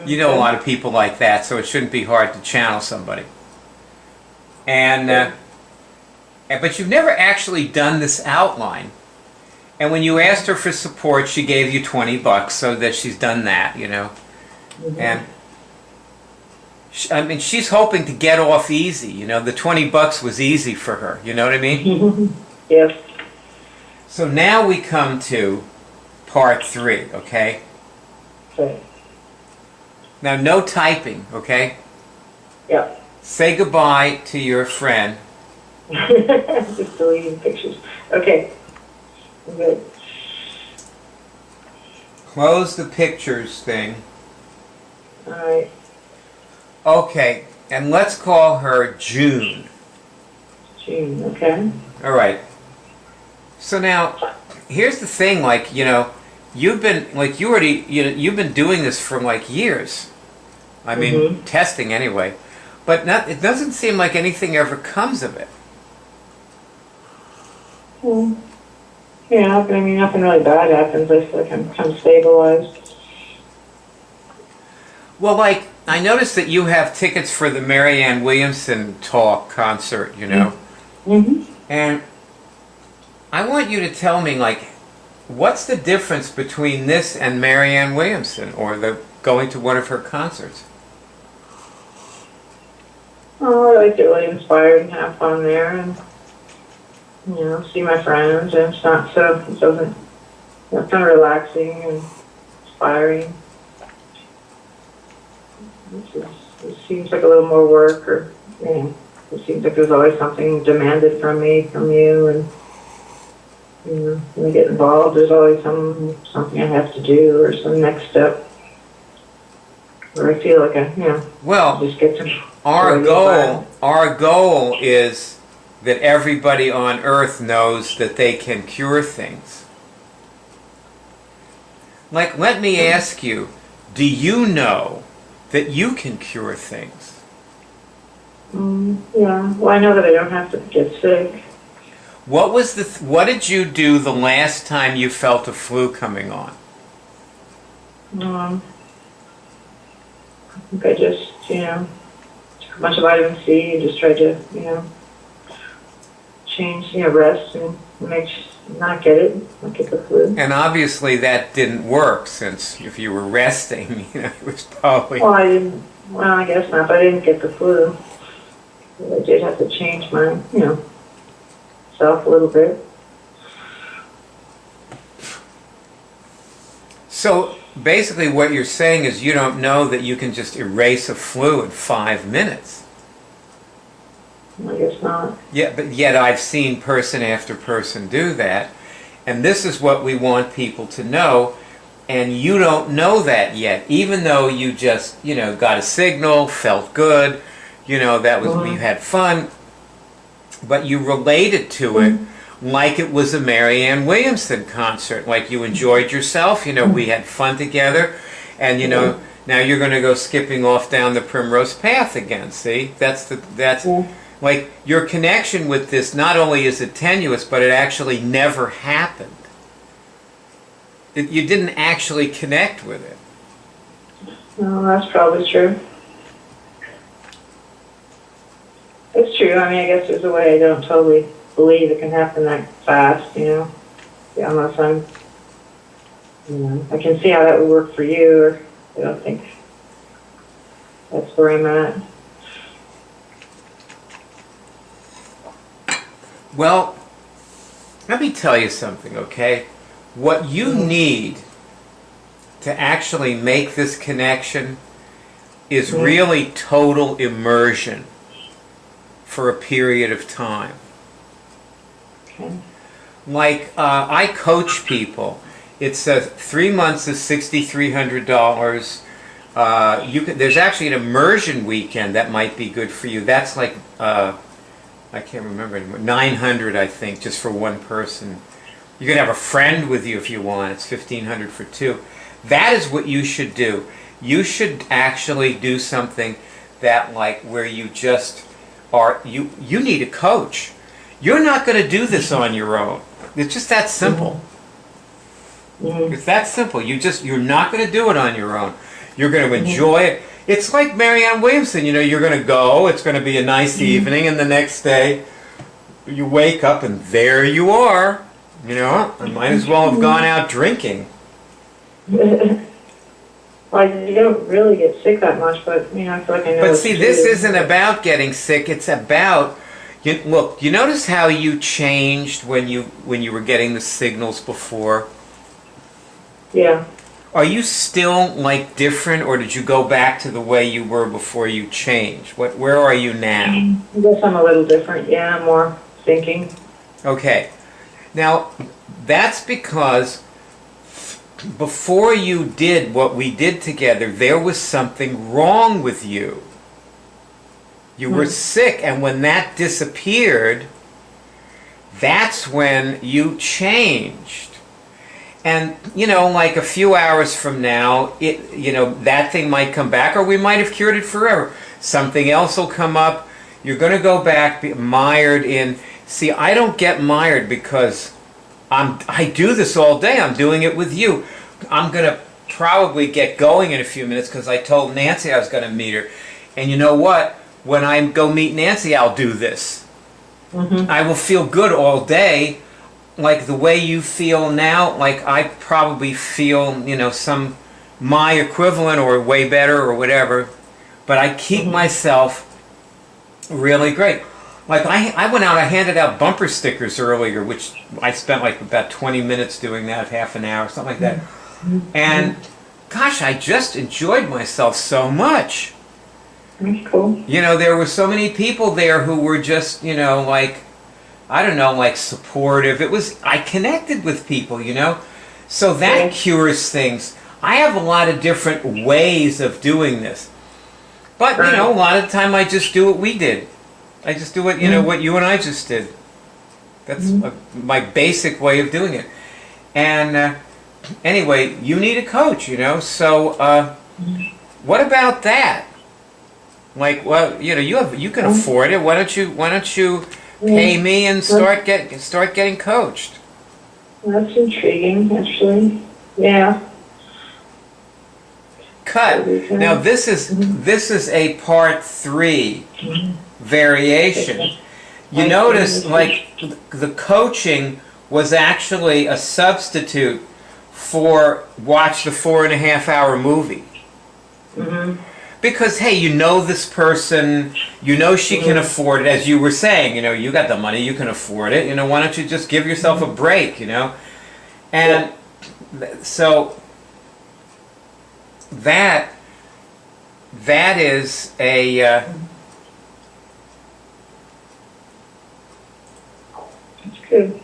You know a lot of people like that, so it shouldn't be hard to channel somebody. But you've never actually done this outline. And when you asked her for support, she gave you $20, so that she's done that, And she's hoping to get off easy. The $20 was easy for her. You know what I mean? Yes. So now we come to part 3, okay? Okay. Now, no typing, okay? Yeah. Say goodbye to your friend. Just deleting pictures. Okay. Good. Close the pictures thing. All right. Okay, and let's call her June. June. Okay. All right. So now, here's the thing. Like, you've been you've been doing this for like years. I mean, testing anyway. But it doesn't seem like anything ever comes of it. Yeah, but I mean, nothing really bad happens. I feel like I'm kind of stabilized. Well, like, I noticed that you have tickets for the Marianne Williamson talk concert, Mm-hmm. And I want you to tell me, like, what's the difference between this and Marianne Williamson, or the going to one of her concerts? Oh, I like to really inspire and have fun there, and see my friends. And it's not so. It doesn't. It's not relaxing and inspiring. It seems like a little more work, or it seems like there's always something demanded from me, from you, and when I get involved, there's always something I have to do, or some next step, where I feel like Well, just get to our goal is that everybody on earth knows that they can cure things. Like, let me ask you, do you know that you can cure things? Yeah. Well, I know that I don't have to get sick. What did you do the last time you felt a flu coming on? I think I just, took a bunch of vitamin C and just tried to, change, rest and not get it, not get the flu. And obviously that didn't work, since if you were resting, it was probably... Well, I guess not, but I didn't get the flu. I did have to change my, self a little bit. So basically what you're saying is you don't know that you can just erase a flu in 5 minutes. I guess not. Yeah, but yet I've seen person after person do that. And this is what we want people to know. And you don't know that yet, even though you just, got a signal, felt good, that was, you had fun. But you related to it like it was a Marianne Williamson concert, like you enjoyed yourself, we had fun together, and now you're going to go skipping off down the primrose path again. See, that's like your connection with this. Not only is it tenuous, but it actually never happened. You didn't actually connect with it. No, that's probably true. It's true. I mean, I guess there's a way I don't totally believe it can happen that fast, unless I'm, I can see how that would work for you, or I don't think that's where I'm at. Well, let me tell you something, okay? What you need to actually make this connection is really total immersion for a period of time. Okay. Like, I coach people. It's 3 months is $6,300. There's actually an immersion weekend that might be good for you. That's like, I can't remember anymore, 900, I think, just for one person. You can have a friend with you if you want. It's 1,500 for two. That is what you should do. You should actually do something that, like, where you just are, you need a coach. You're not going to do this on your own. It's just that simple. It's that simple. You're not going to do it on your own. You're going to enjoy it. It's like Marianne Williamson. You're going to go. It's going to be a nice evening, and the next day you wake up and there you are. I might as well have gone out drinking. Well, you don't really get sick that much, but I feel like I know. But see, this isn't about getting sick. It's about, look. You notice how you changed when you were getting the signals before? Yeah. Are you still like different, or did you go back to the way you were before you changed? Where are you now? I guess I'm a little different. Yeah, I'm more thinking. Okay. Now, that's because before you did what we did together, there was something wrong with you. You were sick, and when that disappeared, that's when you changed. And, like a few hours from now, that thing might come back, or we might have cured it forever. Something else will come up. You're going to go back mired in... See, I don't get mired because I do this all day. I'm doing it with you. I'm going to probably get going in a few minutes because I told Nancy I was going to meet her. And you know what? When I go meet Nancy, I'll do this. I will feel good all day. like the way you feel now, like I probably feel, my equivalent or way better or whatever, but I keep myself really great. Like I went out, I handed out bumper stickers earlier, which I spent like about 20 minutes doing that, half an hour, something like that. And gosh, I just enjoyed myself so much. That's cool. There were so many people there who were just, like, I don't know, like supportive. I connected with people, So that cures things. I have a lot of different ways of doing this. But, a lot of the time I just do what we did. I just do what, what you and I just did. That's my basic way of doing it. And anyway, you need a coach, So what about that? Like, well, you can afford it. Why don't you pay me and start getting coached? That's intriguing, actually. Yeah. Cut. Now this is a part 3 variation. You notice, like, the coaching was actually a substitute for watch the 4.5-hour movie. Because, hey, this person, she can afford it, as you were saying, you got the money, you can afford it, why don't you just give yourself a break, And so that is a That's good.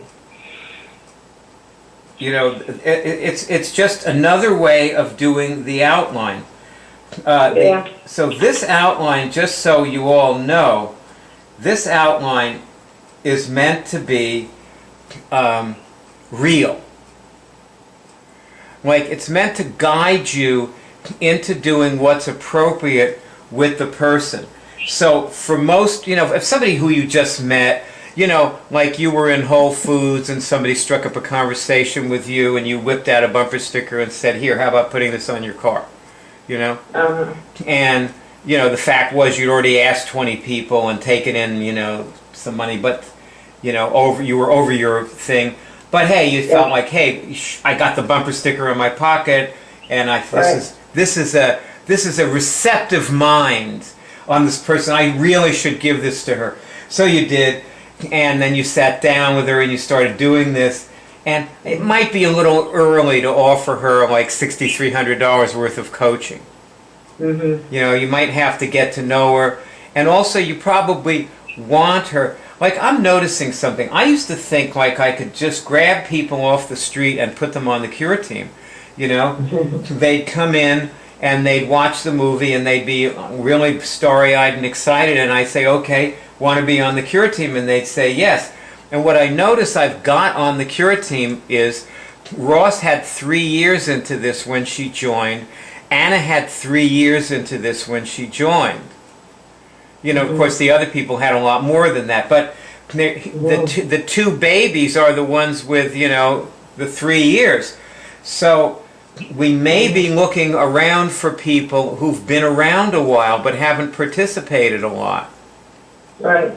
it's just another way of doing the outline. So this outline, just so you all know, this outline is meant to be real. Like, it's meant to guide you into doing what's appropriate with the person. So for most, if somebody who you just met, like you were in Whole Foods and somebody struck up a conversation with you and you whipped out a bumper sticker and said, here, how about putting this on your car? And, the fact was you'd already asked 20 people and taken in, some money, but, you were over your thing. But hey, you felt like, hey, I got the bumper sticker in my pocket, and this is a receptive mind on this person. I really should give this to her. So you did, and then you sat down with her and you started doing this. And it might be a little early to offer her like $6,300 worth of coaching. You might have to get to know her. And also you probably want her. Like, I'm noticing something. I used to think like I could just grab people off the street and put them on the cure team. They'd come in and they'd watch the movie and they'd be really starry-eyed and excited. And I'd say, okay, want to be on the cure team? And they'd say yes. And what I notice I've got on the cure team is Ross had 3 years into this when she joined. Anna had 3 years into this when she joined. Of course, the other people had a lot more than that. But the two babies are the ones with, the 3 years. So we may be looking around for people who've been around a while but haven't participated a lot. Right.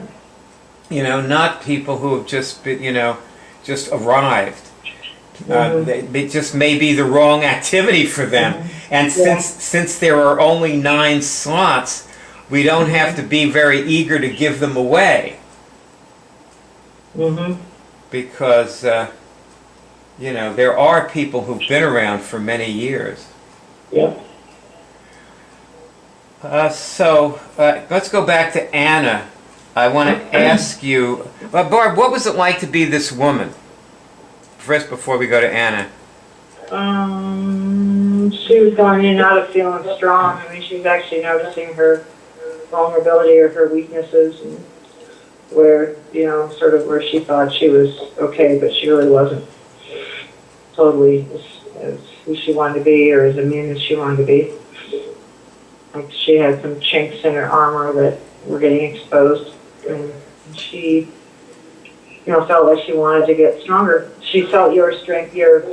Not people who have just been, just arrived. They just may be the wrong activity for them. And since there are only 9 slots, we don't have to be very eager to give them away. Because, there are people who've been around for many years. So let's go back to Anna. I want to ask you, Barb, what was it like to be this woman? First, before we go to Anna. She was going in and out of feeling strong. I mean, she's actually noticing her vulnerability or her weaknesses, and where, sort of where she thought she was okay, but she really wasn't totally as who she wanted to be or as immune as she wanted to be. Like, she had some chinks in her armor that were getting exposed, and she, felt like she wanted to get stronger. She felt your strength, your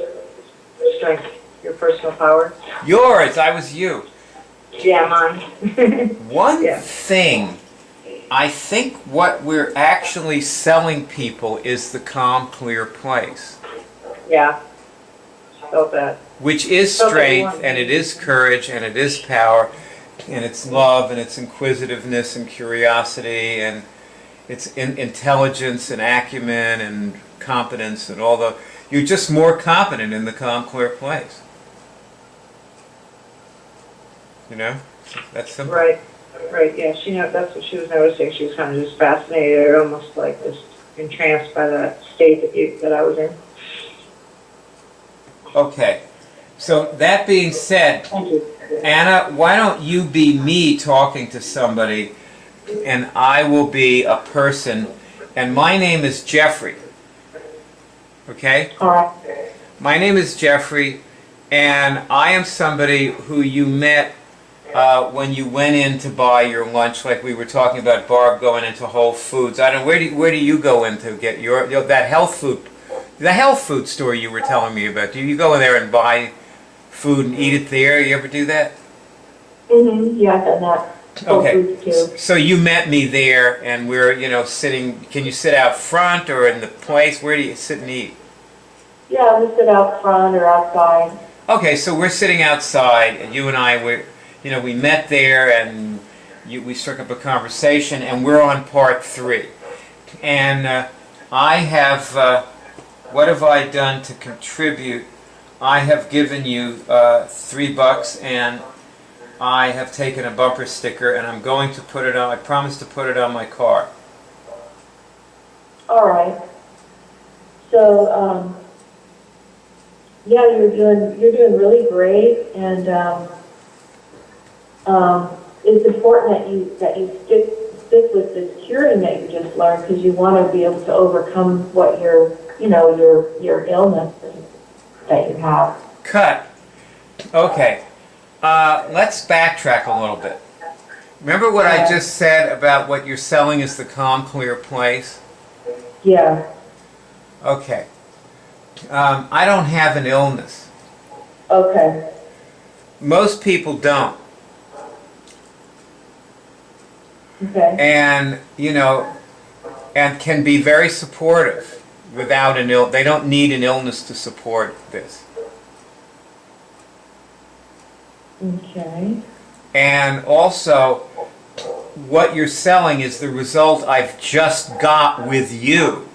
personal power. Yours, I was you. Yeah, mine. One thing I think what we're actually selling people is the calm, clear place, Yeah. Felt that. which is strength, and it is courage, and it is power, and it's love, and it's inquisitiveness, and curiosity, and it's intelligence, and acumen, and competence, and all the... You're just more competent in the calm, clear place. You know? That's simple. Right. Right, yeah, that's what she was noticing. She was kind of just fascinated, or almost like just entranced by that state that I was in. Okay. So that being said, Thank you. Anna, why don't you be me talking to somebody, and I will be a person, and my name is Jeffrey. Okay? All right. My name is Jeffrey, and I am somebody who you met when you went in to buy your lunch, like we were talking about Barb going into Whole Foods. I don't know, where do you go in to get your that health food store you were telling me about? Do you go in there and buy food and eat it there? You ever do that? Mm-hmm, yeah, I've done that. Whole Okay. Foods too. So you met me there, and we're sitting. Can you sit out front or in the place? Where do you sit and eat? Yeah, we sit out front or outside. Okay, so we're sitting outside, and you and I we met there, and we struck up a conversation, and we're on part 3. And I have, what have I done to contribute? I have given you $3, and I have taken a bumper sticker, and I'm going to put it on. I promised to put it on my car. All right. So, yeah, you're doing really great, and it's important that you stick with this curing that you just learned, because you want to be able to overcome what your illness that you have. Cut. Okay. Let's backtrack a little bit. Remember what I just said about what you're selling is the calm, clear place? Yeah. Okay. I don't have an illness. Okay. Most people don't. Okay. And, and can be very supportive without they don't need an illness to support this. Okay. And also, what you're selling is the result I've just got with you.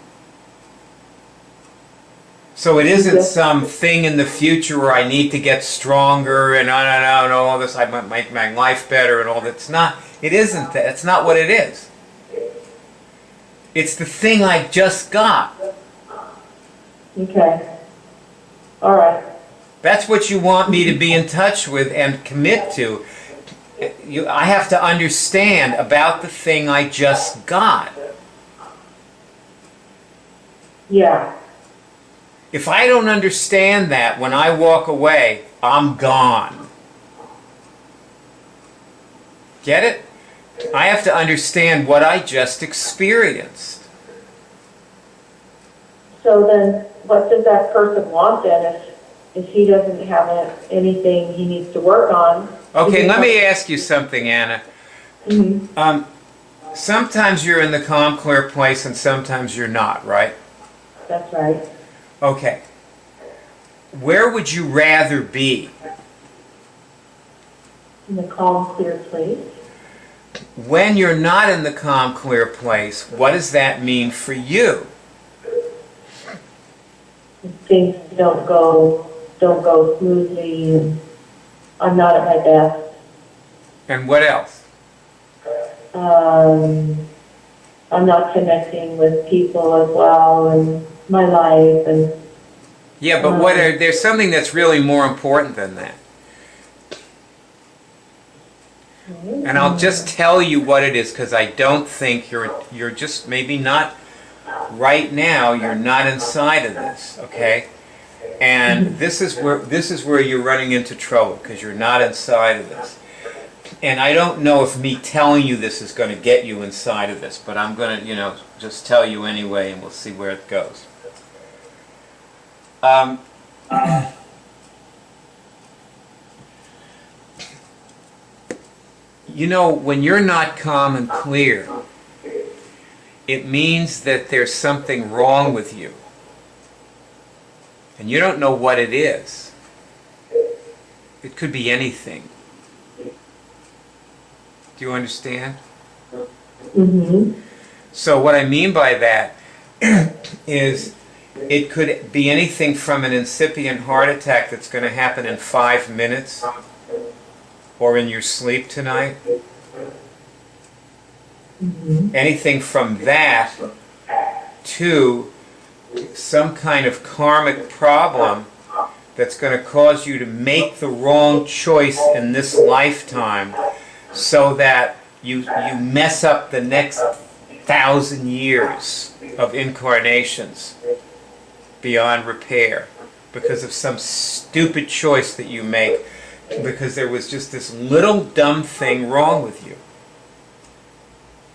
So it isn't some thing in the future where I need to get stronger and and all this, I might make my life better and all that. It isn't that. It's not what it is. It's the thing I just got. Okay. All right. That's what you want me to be in touch with and commit to. I have to understand about the thing I just got. Yeah. If I don't understand that, when I walk away, I'm gone. Get it? I have to understand what I just experienced. So then, what does that person want then if he doesn't have anything he needs to work on? Okay, let me ask you something, Anna. Mm-hmm. Sometimes you're in the calm, clear place, and sometimes you're not, right? That's right. Okay. Where would you rather be? In the calm, clear place. When you're not in the calm, clear place, what does that mean for you? Things don't go smoothly, and I'm not at my best. And what else? I'm not connecting with people as well in my life, and Yeah, but there's something that's really more important than that. And I'll just tell you what it is, because I don't think you're just maybe not right now. You're not inside of this, okay? And this is where you're running into trouble, because you're not inside of this. And I don't know if me telling you this is going to get you inside of this, but I'm going to, just tell you anyway, and we'll see where it goes. When you're not calm and clear, it means that there's something wrong with you. And you don't know what it is. It could be anything. Do you understand? Mm-hmm. So what I mean by that is it could be anything from an incipient heart attack that's going to happen in 5 minutes or in your sleep tonight. Mm-hmm. Anything from that to some kind of karmic problem that's going to cause you to make the wrong choice in this lifetime so that you mess up the next 1,000 years of incarnations beyond repair because of some stupid choice that you make because there was just this little dumb thing wrong with you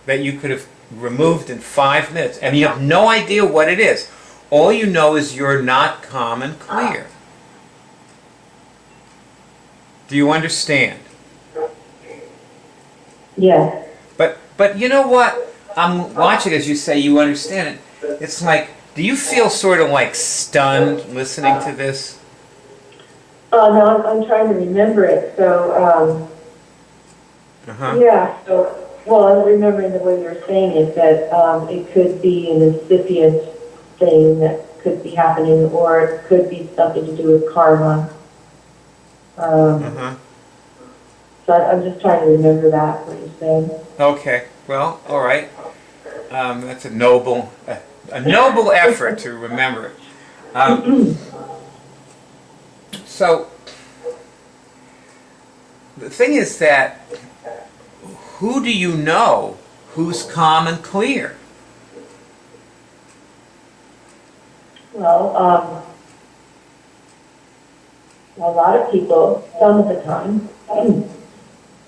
that you could have removed in 5 minutes, and you have no idea what it is. All you know is you're not calm and clear. Do you understand? Yes. But you know what? I'm watching as you say you understand it. It's like, do you feel sort of like stunned listening to this? No, I'm trying to remember it. So, Uh-huh. yeah. So, well, I'm remembering the way you were saying it, that it could be an incipient thing that could be happening, or it could be something to do with karma. Uh-huh. So I'm just trying to remember that, what you said. Okay. Well, all right. That's a noble effort to remember it. So the thing is that who do you know who's calm and clear? Well, a lot of people, some of the time.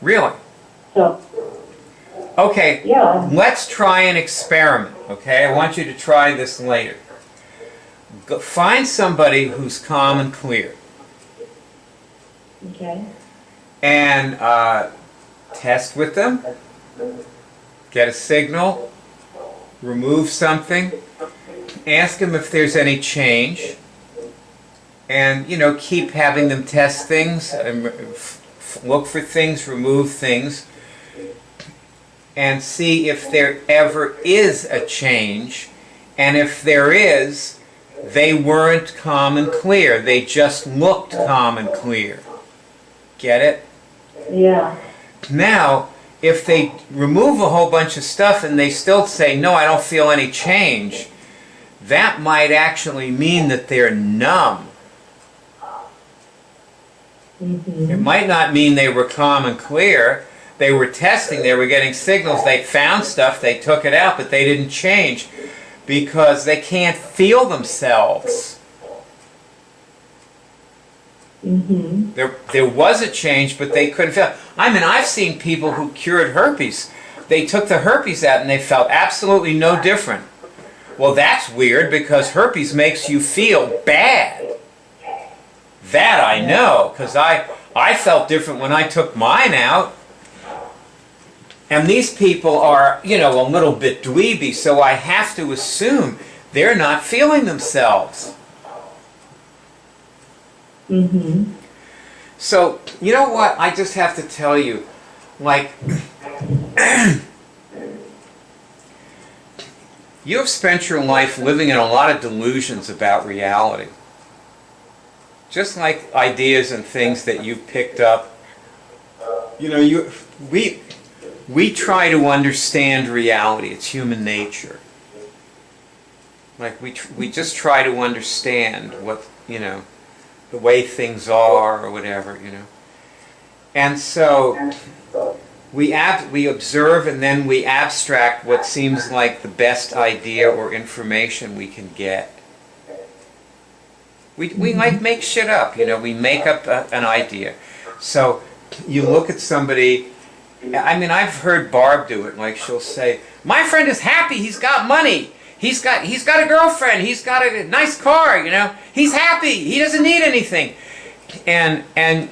Really? So, Okay, yeah. let's try an experiment, okay? I want you to try this later. Go find somebody who's calm and clear Okay. and test with them, get a signal, remove something, ask them if there's any change, and, keep having them test things, and look for things, remove things, and see if there ever is a change, and if there is, they weren't calm and clear. They just looked calm and clear. Get it? Yeah. Now, if they remove a whole bunch of stuff and they still say, no, I don't feel any change, that might actually mean that they're numb. Mm-hmm. It might not mean they were calm and clear. They were testing, they were getting signals, they found stuff, they took it out, but they didn't change because they can't feel themselves. Mm-hmm. There was a change, but they couldn't feel. I mean, I've seen people who cured herpes. They took the herpes out and they felt absolutely no different. Well, that's weird because herpes makes you feel bad. That I know, because I felt different when I took mine out. And these people are, a little bit dweeby, so I have to assume they're not feeling themselves. Mm-hmm. So, you know what? I just have to tell you, like, you have spent your life living in a lot of delusions about reality. Just like ideas and things that you've picked up. We try to understand reality. It's human nature. Like, we just try to understand what, the way things are or whatever, And so we observe and then we abstract what seems like the best idea or information we can get. We like make shit up, we make up an idea. So you look at somebody, I mean, I've heard Barb do it, like she'll say, my friend is happy, he's got money. He's got a girlfriend. He's got a nice car. He's happy. He doesn't need anything. And and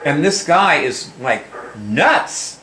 this guy is like nuts.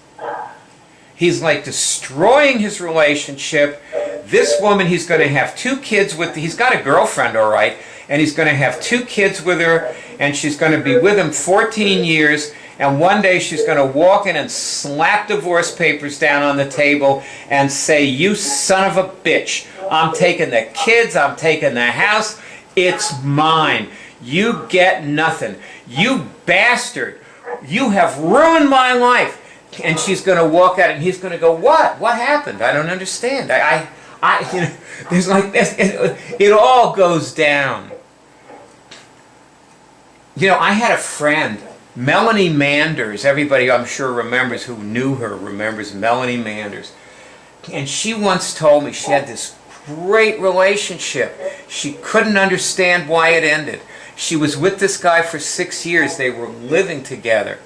He's like destroying his relationship. This woman, he's going to have 2 kids with, he's got a girlfriend, all right, and he's going to have 2 kids with her, and she's going to be with him 14 years, and one day she's going to walk in and slap divorce papers down on the table and say, "You son of a bitch, I'm taking the kids, I'm taking the house, it's mine. You get nothing. You bastard. You have ruined my life." And she's going to walk out, and he's going to go, "What? What happened? I don't understand. You know, there's like this. It all goes down." You know, I had a friend, Melanie Manders. Everybody, I'm sure, remembers, who knew her, remembers Melanie Manders. And she once told me she had this great relationship. She couldn't understand why it ended. She was with this guy for 6 years. They were living together.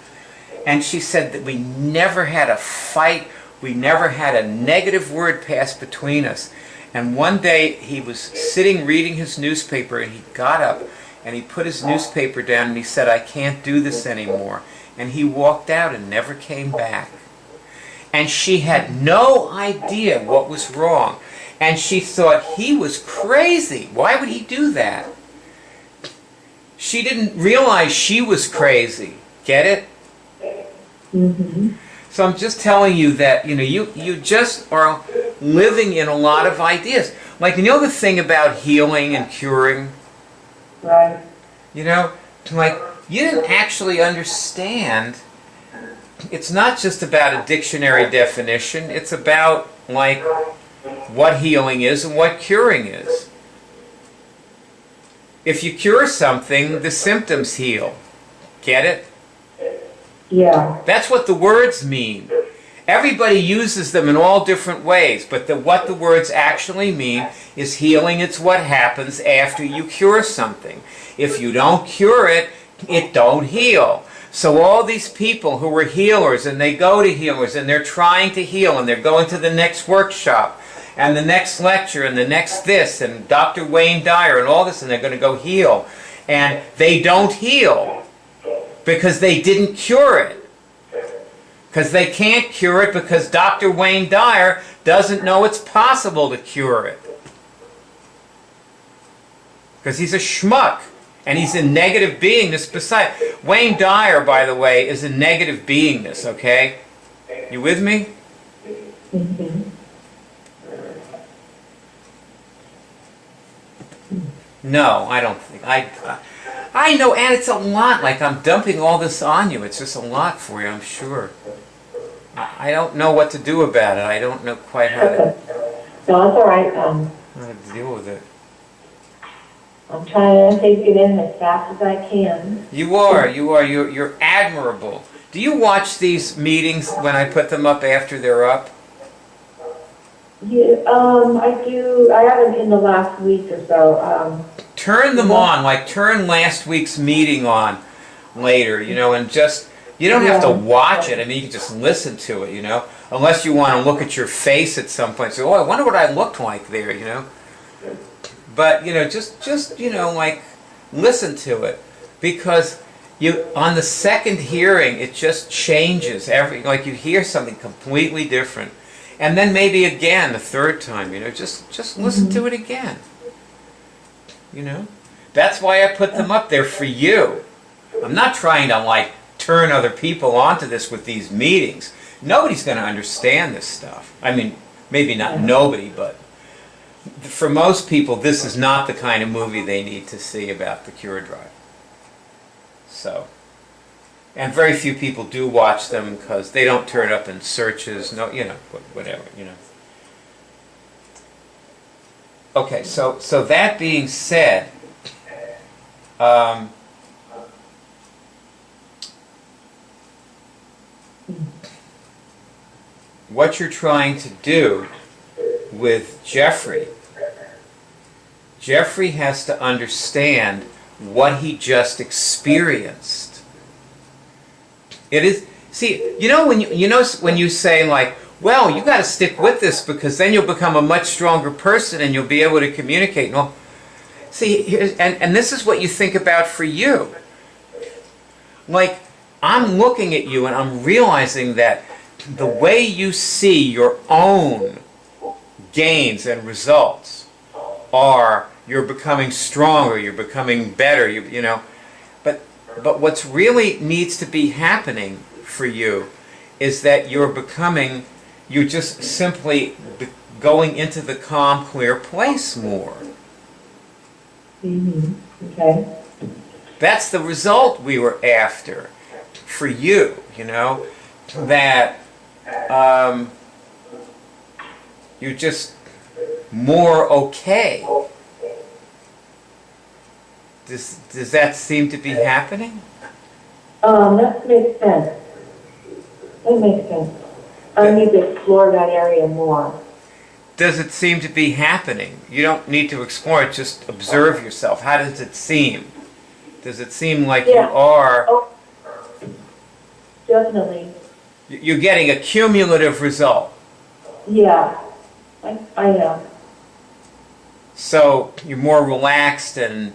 And she said that we never had a fight. We never had a negative word passed between us. And one day he was sitting reading his newspaper, and he got up and he put his newspaper down and he said, "I can't do this anymore." And he walked out and never came back. And she had no idea what was wrong. And she thought he was crazy. Why would he do that? She didn't realize she was crazy. Get it? Mm-hmm. So I'm just telling you that, you know, you just are living in a lot of ideas. Like, you know the thing about healing and curing? Right. You know, like, you didn't actually understand. It's not just about a dictionary definition. It's about, like, what healing is and what curing is. If you cure something, the symptoms heal. Get it? Yeah. That's what the words mean. Everybody uses them in all different ways, but what the words actually mean is healing. It's what happens after you cure something. If you don't cure it, it don't heal. So all these people who were healers, and they go to healers, and they're trying to heal, and they're going to the next workshop, and the next lecture, and the next this, and Dr. Wayne Dyer, and all this, and they're going to go heal. And they don't heal because they didn't cure it. Because they can't cure it because Dr. Wayne Dyer doesn't know it's possible to cure it. Because he's a schmuck. And he's a negative beingness beside. Wayne Dyer, by the way, is a negative beingness, okay? You with me? Mm-hmm. No, I don't think. I know, and it's a lot. Like, I'm dumping all this on you. It's just a lot for you, I'm sure. I don't know what to do about it. I don't know quite how to, No, it's all right. how to deal with it. I'm trying to take it in as fast as I can. You are. You're admirable. Do you watch these meetings when I put them up after they're up? Yeah, I do. I haven't in the last week or so. Turn them on, like turn last week's meeting on later, you know, and just, you don't have to watch it. I mean, you can just listen to it, you know, unless you want to look at your face at some point and say, "Oh, I wonder what I looked like there," you know. But, you know, just you know, like, listen to it, because you, on the second hearing, it just changes like you hear something completely different. And then maybe again the third time, you know, just listen to it again. You know? That's why I put them up there for you. I'm not trying to, like, turn other people onto this with these meetings. Nobody's going to understand this stuff. I mean, maybe not nobody, but for most people, this is not the kind of movie they need to see about the cure drive. So, and very few people do watch them because they don't turn up in searches, no, you know, whatever, you know. Okay, so that being said, what you're trying to do with Jeffrey has to understand what he just experienced. It is, see, you know when you say, like, well, you got to stick with this because then you'll become a much stronger person and you'll be able to communicate. Well, see, and this is what you think about for you. Like, I'm looking at you and I'm realizing that the way you see your own gains and results are you're becoming stronger, you're becoming better, you know. But what's really needs to be happening for you is that you're just simply going into the calm, clear place more. Okay. That's the result we were after for you, you know, that you're just more okay. Does that seem to be happening? That makes sense. That makes sense. I need to explore that area more. Does it seem to be happening? You don't need to explore it, just observe yourself. How does it seem? Does it seem like you are... Oh, definitely. You're getting a cumulative result. Yeah, I am. So you're more relaxed and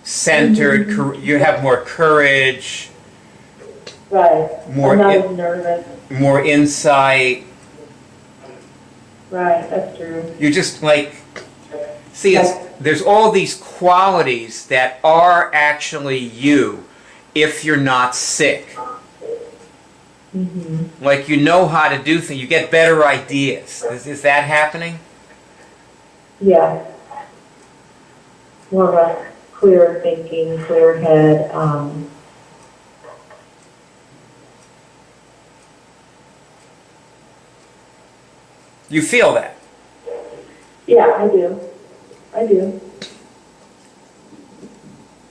centered, you have more courage, Right. more I'm not as nervous. more insight. Right, that's true. You're just like, see, there's all these qualities that are actually you if you're not sick. Like you know how to do things, you get better ideas. Is that happening? Yeah. More of a clear thinking, clear head. You feel that? Yeah, I do. I do.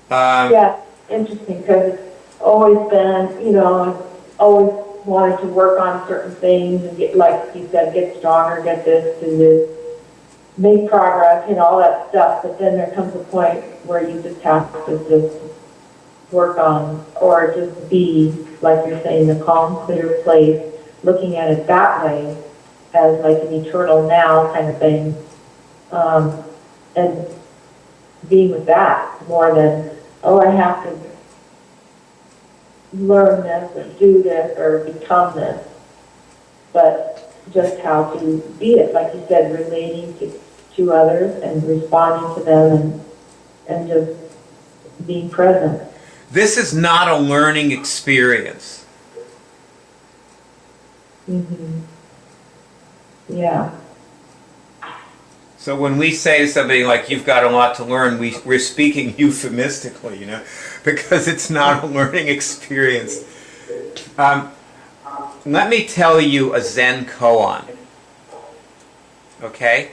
Yeah, interesting because it's always been, you know, I've always wanted to work on certain things and get, like you said, get stronger, get this, do this, make progress, you know, all that stuff. But then there comes a point where you just have to just work on, or just be, like you're saying, the calm, clear place, looking at it that way as like an eternal now kind of thing. And being with that more than, oh, I have to learn this or do this or become this, but just how to be it, like you said, relating to others and responding to them and just being present. This is not a learning experience. Yeah. So when we say to somebody like, you've got a lot to learn, we're speaking euphemistically, you know, because it's not a learning experience. Let me tell you a Zen koan, okay?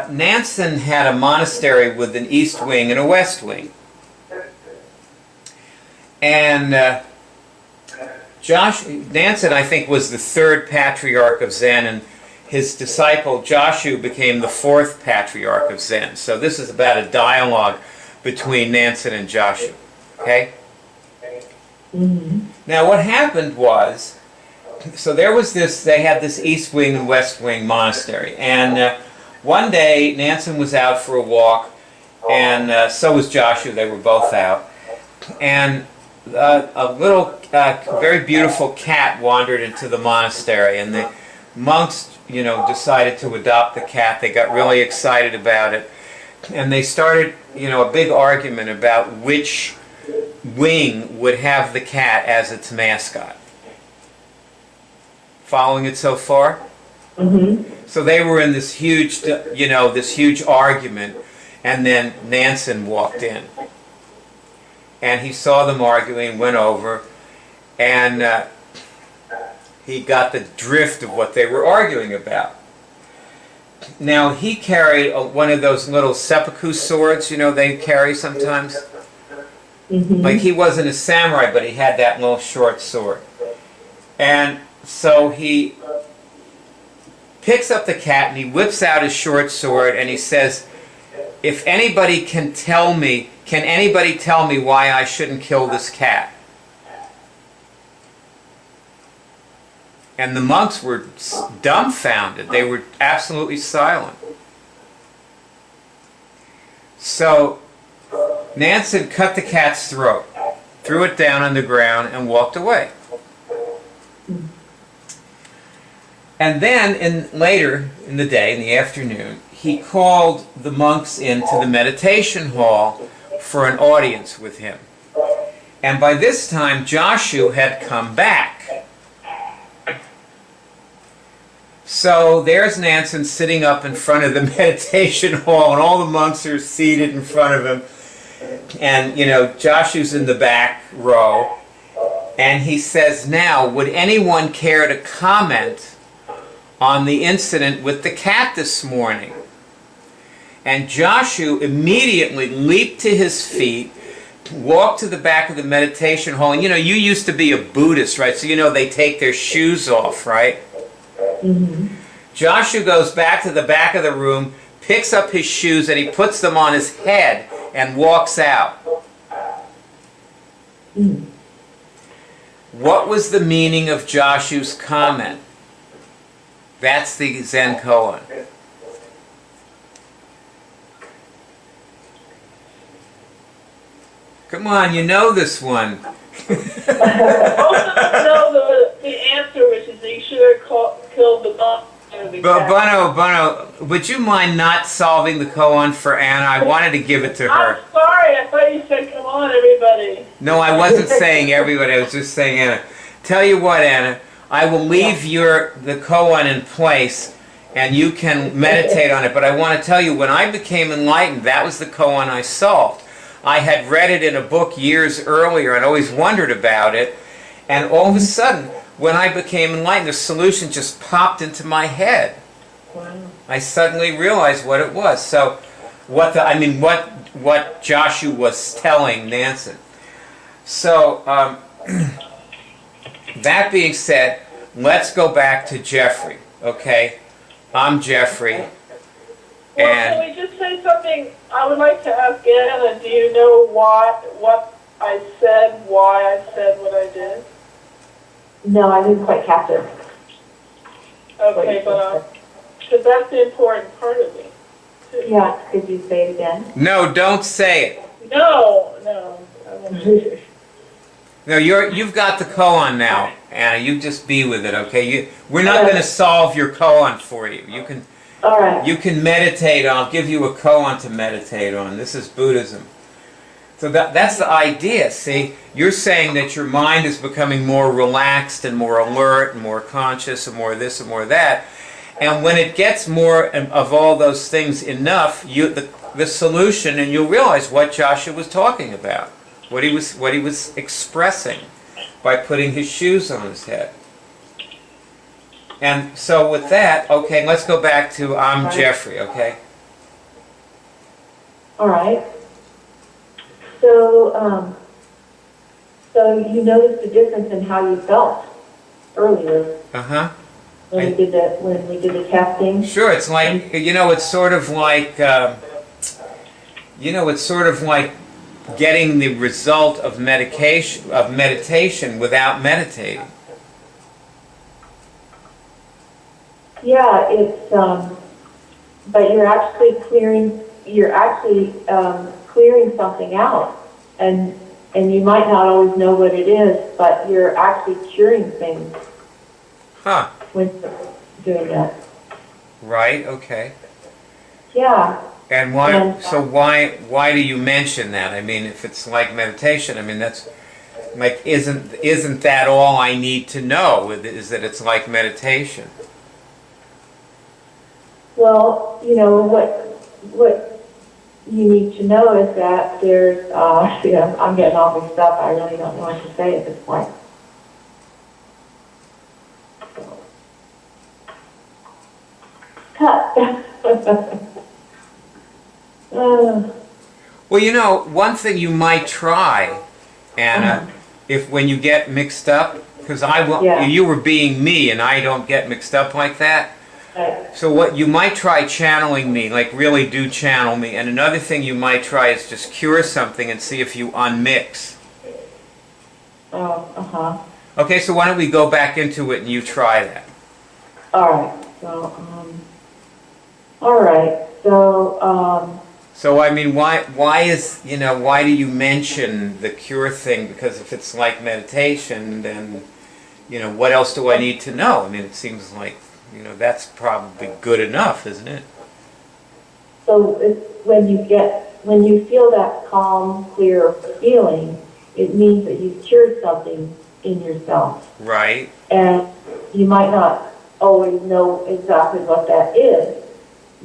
Nansen had a monastery with an east wing and a west wing. And Nansen, I think, was the third patriarch of Zen, and his disciple Joshu became the fourth patriarch of Zen. So this is about a dialogue between Nansen and Joshu. Okay? Now what happened was, so there was this, they had this east wing and west wing monastery, and one day Nansen was out for a walk, and so was Joshu, they were both out, and a little, very beautiful cat wandered into the monastery, and the monks, you know, decided to adopt the cat. They got really excited about it, and they started, you know, a big argument about which wing would have the cat as its mascot. Following it so far? So they were in this huge, you know, this huge argument, and then Nansen walked in. And he saw them arguing, went over, and he got the drift of what they were arguing about. Now, he carried one of those little seppuku swords, you know, they carry sometimes. Like, he wasn't a samurai, but he had that little short sword. And so he picks up the cat, and he whips out his short sword, and he says, if anybody can anybody tell me why I shouldn't kill this cat? And the monks were dumbfounded. They were absolutely silent. So Nansen cut the cat's throat. threw it down on the ground, and walked away. And then, later in the day, in the afternoon, he called the monks into the meditation hall for an audience with him. And by this time, Joshu had come back. So there's Nansen sitting up in front of the meditation hall, and all the monks are seated in front of him. And, Joshu's in the back row. And he says, now, would anyone care to comment on the incident with the cat this morning? And Joshu immediately leaped to his feet, walked to the back of the meditation hall. And you used to be a Buddhist, right? So they take their shoes off, right? Mm-hmm. Joshu goes back to the back of the room, picks up his shoes, and he puts them on his head and walks out. Mm. What was the meaning of Joshu's comment? That's the Zen koan. Come on, you know this one. Most of us know the answer, which is that you should have killed the bun. Bono, would you mind not solving the koan for Anna? I wanted to give it to her. I'm sorry, I thought you said, come on, everybody. No, I wasn't saying everybody, I was just saying Anna. Tell you what, Anna, I will leave the koan in place and you can meditate on it, but I want to tell you, when I became enlightened, that was the koan I solved. I had read it in a book years earlier and always wondered about it, and all of a sudden, when I became enlightened, the solution just popped into my head. Wow. I suddenly realized what it was. So, what Joshu was telling Nansen. So, that being said, let's go back to Jeffrey. Okay, I'm Jeffrey. Well, And can we just say something? I would like to ask Anna, do you know what I said, why I said what I did? No, I didn't quite catch it. Okay, but because that's the important part of it, too. Yeah, could you say it again? no, don't say it. No, I won't. No, you've got the koan now, Anna. You just be with it, okay? We're not going to solve your koan for you. All right. You can meditate on. I'll give you a koan to meditate on. This is Buddhism. So that's the idea, see? You're saying that your mind is becoming more relaxed and more alert and more conscious and more this and more that. And when it gets more of all those things enough, the solution, and you'll realize what Joshua was talking about, what he was expressing by putting his shoes on his head. And so with that, okay, let's go back to I'm Jeffrey, okay? All right. So, so you noticed the difference in how you felt earlier Uh-huh. when we did the testing. Sure, it's like, it's sort of like, it's sort of like getting the result of meditation without meditating. Yeah, it's but you're actually clearing something out, and you might not always know what it is, but you're actually curing things Huh. when you're doing that. Right, okay. Yeah. And why do you mention that? I mean, if it's like meditation, I mean, that's like, isn't that all I need to know, is that it's like meditation? Well, what you need to know is that there's, I'm getting all mixed up. I really don't know what to say at this point. Cut. Well, one thing you might try, Anna, when you get mixed up, because you were being me and I don't get mixed up like that. Right. So what you might try channeling me, like really do channel me. And another thing you might try is just cure something and see if you unmix. Oh, uh-huh. Okay, so why don't we go back into it and you try that. All right. So, So I mean, why do you mention the cure thing? Because if it's like meditation, then what else do I need to know? I mean, it seems like that's probably good enough, isn't it? So it's when you feel that calm, clear feeling, it means that you've cured something in yourself. Right. And you might not always know exactly what that is,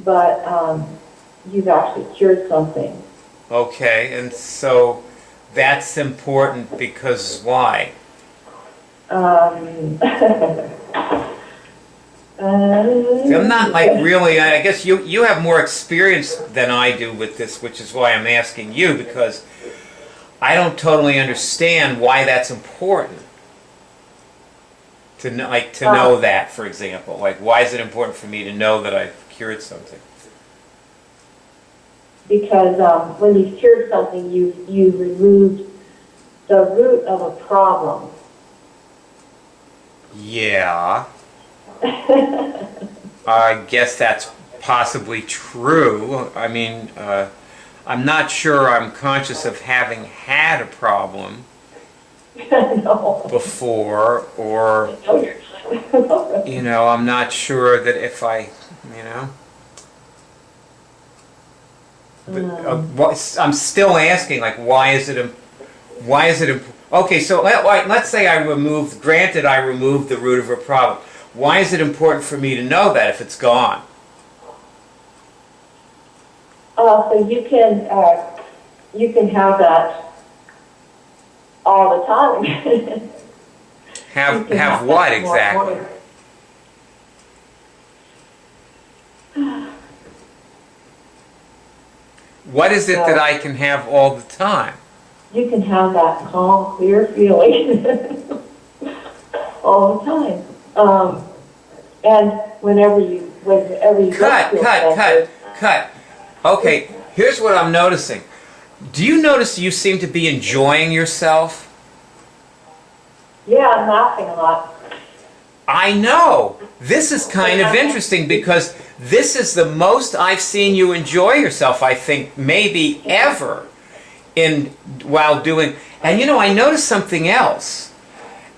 but you've actually cured something. Okay, and so that's important because why? See, I'm not really, I guess you have more experience than I do with this, which is why I'm asking you, because I don't totally understand why that's important. To know that, for example. Why is it important for me to know that I've cured something? Because when you've cured something, you've removed the root of a problem. Yeah. I guess that's possibly true. I mean, I'm not sure I'm conscious of having had a problem No. before, or, I'm not sure that if I, But, I'm still asking, why is it okay, so let's say I removed the root of a problem. Why is it important for me to know that if it's gone? So you can have that all the time. Have what exactly? What is it that I can have all the time? You can have that calm, clear feeling all the time. And whenever you Cut. Okay, here's what I'm noticing. Do you notice you seem to be enjoying yourself? Yeah, I'm laughing a lot. I know. This is kind of interesting because this is the most I've seen you enjoy yourself, I think, maybe ever while doing. And I noticed something else.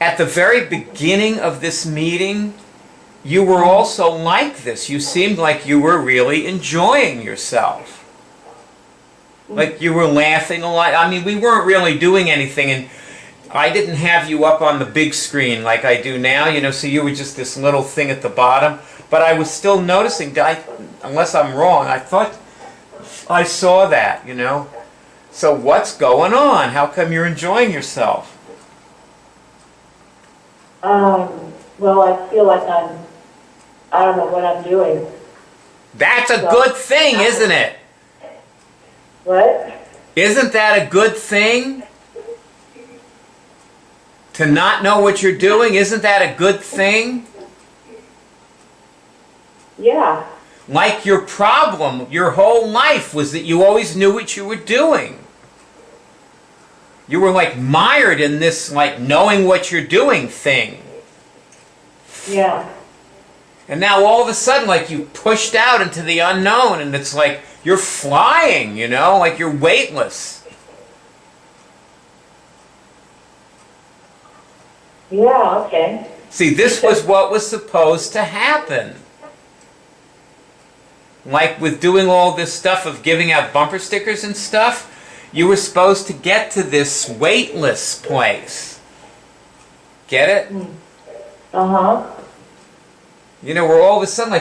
At the very beginning of this meeting, you were also like this. You seemed like you were really enjoying yourself. Like you were laughing a lot. I mean, we weren't really doing anything, and I didn't have you up on the big screen like I do now, so you were just this little thing at the bottom. But I was still noticing, unless I'm wrong, I thought I saw that, So what's going on? How come you're enjoying yourself? Well, I feel like I don't know what I'm doing. That's a good thing, isn't it? What? Isn't that a good thing? To not know what you're doing, isn't that a good thing? Yeah. Like your problem, your whole life was that you always knew what you were doing. You were mired in this knowing what you're doing thing. Yeah. And now all of a sudden you pushed out into the unknown, and it's you're flying, you're weightless. Yeah, okay. See, this was what was supposed to happen. With doing all this stuff of giving out bumper stickers and stuff, you were supposed to get to this weightless place. Get it? Uh-huh. Where all of a sudden,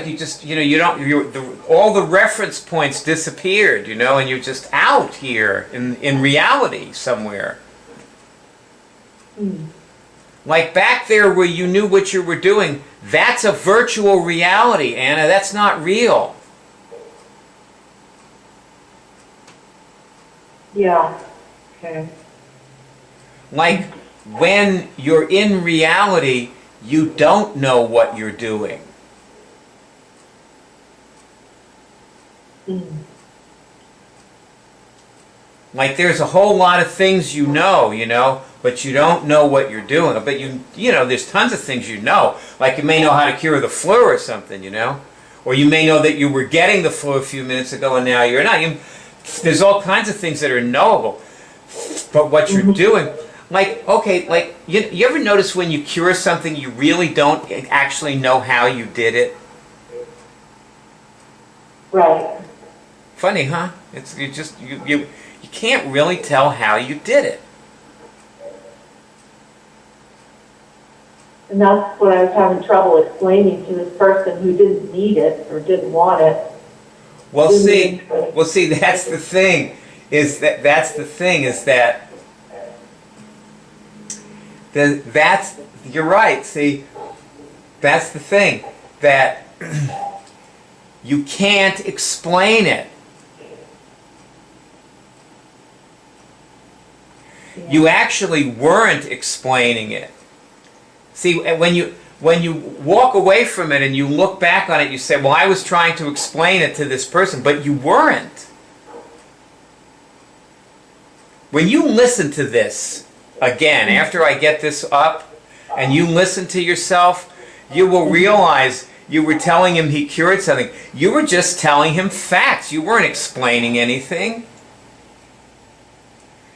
all the reference points disappeared, and you're just out here in reality somewhere. Back there where you knew what you were doing, that's a virtual reality, Anna. That's not real. Yeah. Okay. When you're in reality, you don't know what you're doing. There's a whole lot of things but you don't know what you're doing. But there's tons of things you know. You may know how to cure the flu or something, Or you may know that you were getting the flu a few minutes ago and now you're not. There's all kinds of things that are knowable. But what you're doing, like, okay, like, you ever notice when you cure something, you really don't actually know how you did it? Right. Funny, huh? You can't really tell how you did it. And that's what I was having trouble explaining to this person who didn't need it or didn't want it. Well, see, that's the thing. You're right. See, that's the thing, that you can't explain it. You actually weren't explaining it. See, when you walk away from it and you look back on it, you say, well, I was trying to explain it to this person, but you weren't. When you listen to this again, after I get this up, and you listen to yourself, you will realize you were telling him he cured something. You were just telling him facts. You weren't explaining anything.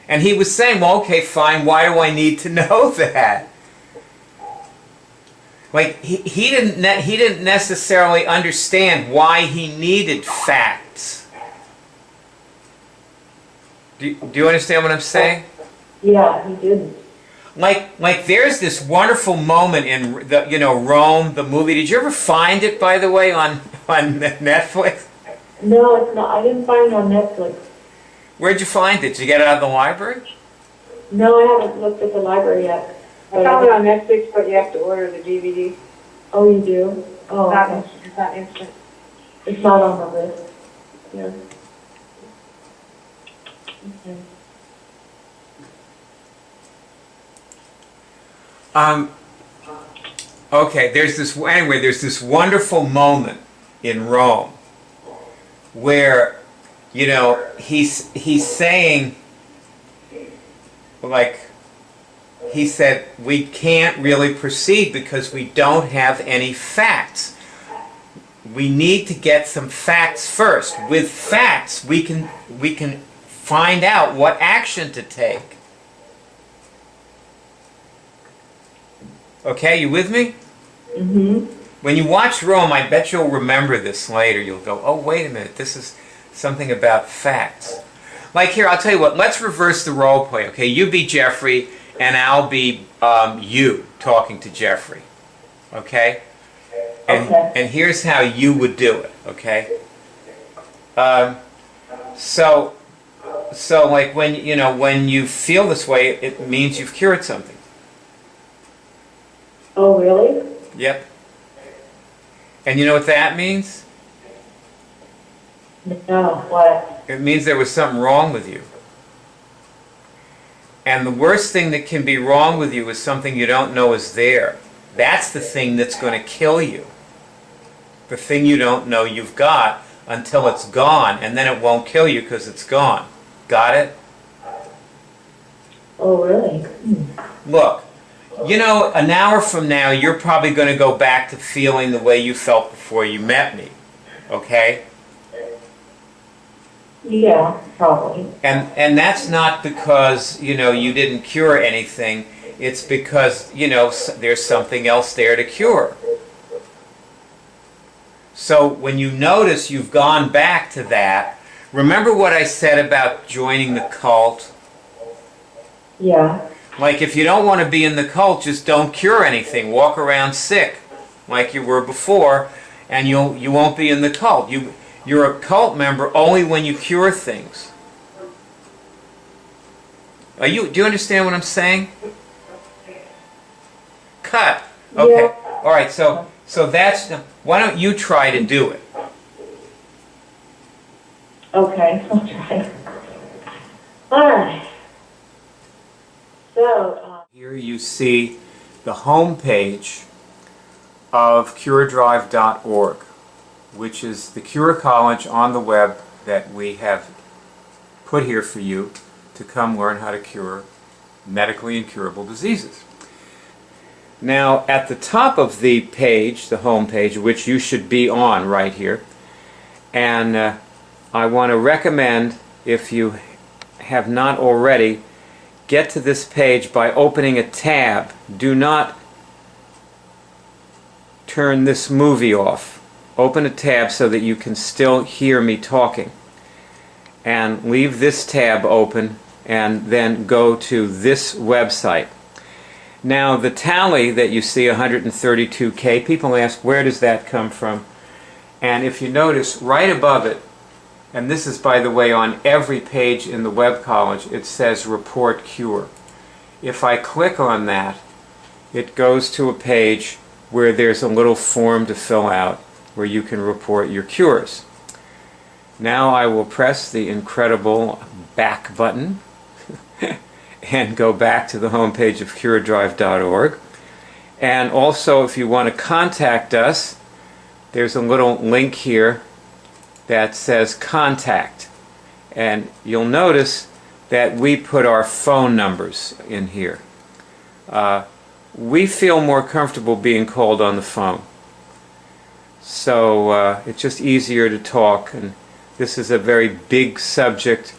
And he was saying, well, okay, fine, why do I need to know that? Like, he didn't necessarily understand why he needed facts. Do you understand what I'm saying? Yeah, he didn't. Like there's this wonderful moment in Rome, the movie. Did you ever find it, by the way, on Netflix? No, it's not. I didn't find it on Netflix. Where'd you find it? Did you get it out of the library? No, I haven't looked at the library yet. I found it on Netflix, but you have to order the DVD. Oh, you do? Oh, okay. It's not instant. It's not on the list. Yeah. Okay. Okay, there's this wonderful moment in Rome where, he's saying, like, he said, we can't really proceed because we don't have any facts. We need to get some facts first. With facts, we can find out what action to take. Okay, you with me? Mm-hmm. When you watch Rome, I bet you'll remember this later. You'll go, oh, wait a minute, this is something about facts. Like here, I'll tell you what, let's reverse the role play, okay? You be Jeffrey, and I'll be you talking to Jeffrey, okay? And here's how you would do it, okay? So like when you feel this way, it means you've cured something. Oh, really? Yep. And you know what that means? No, what? It means there was something wrong with you. And the worst thing that can be wrong with you is something you don't know is there. That's the thing that's going to kill you. The thing you don't know you've got until it's gone, and then it won't kill you because it's gone. Got it? Oh, really? Look, an hour from now, you're probably going to go back to feeling the way you felt before you met me. Okay? Yeah, probably. And that's not because, you didn't cure anything. It's because, there's something else there to cure. So when you notice you've gone back to that, remember what I said about joining the cult? Yeah. Like, if you don't want to be in the cult, just don't cure anything. Walk around sick like you were before, and you won't be in the cult. You're a cult member only when you cure things. Do you understand what I'm saying? Cut. Okay. Yeah. All right. So that's. Why don't you try to do it? Okay, I'll try. All right. So, here you see the home page of curedrive.org, which is the Cure College on the web that we have put here for you to come learn how to cure medically incurable diseases. Now, at the top of the page, the home page, which you should be on right here, and I want to recommend if you have not already, get to this page by opening a tab. Do not turn this movie off. Open a tab so that you can still hear me talking. And leave this tab open and then go to this website. Now the tally that you see, 132K, people ask, where does that come from? And if you notice, right above it, and this is, by the way, on every page in the Web College, it says Report Cure. If I click on that, it goes to a page where there's a little form to fill out where you can report your cures. Now I will press the incredible back button and go back to the home page of curedrive.org. And also, if you want to contact us, there's a little link here that says Contact. And you'll notice that we put our phone numbers in here. We feel more comfortable being called on the phone. So it's just easier to talk, and this is a very big subject,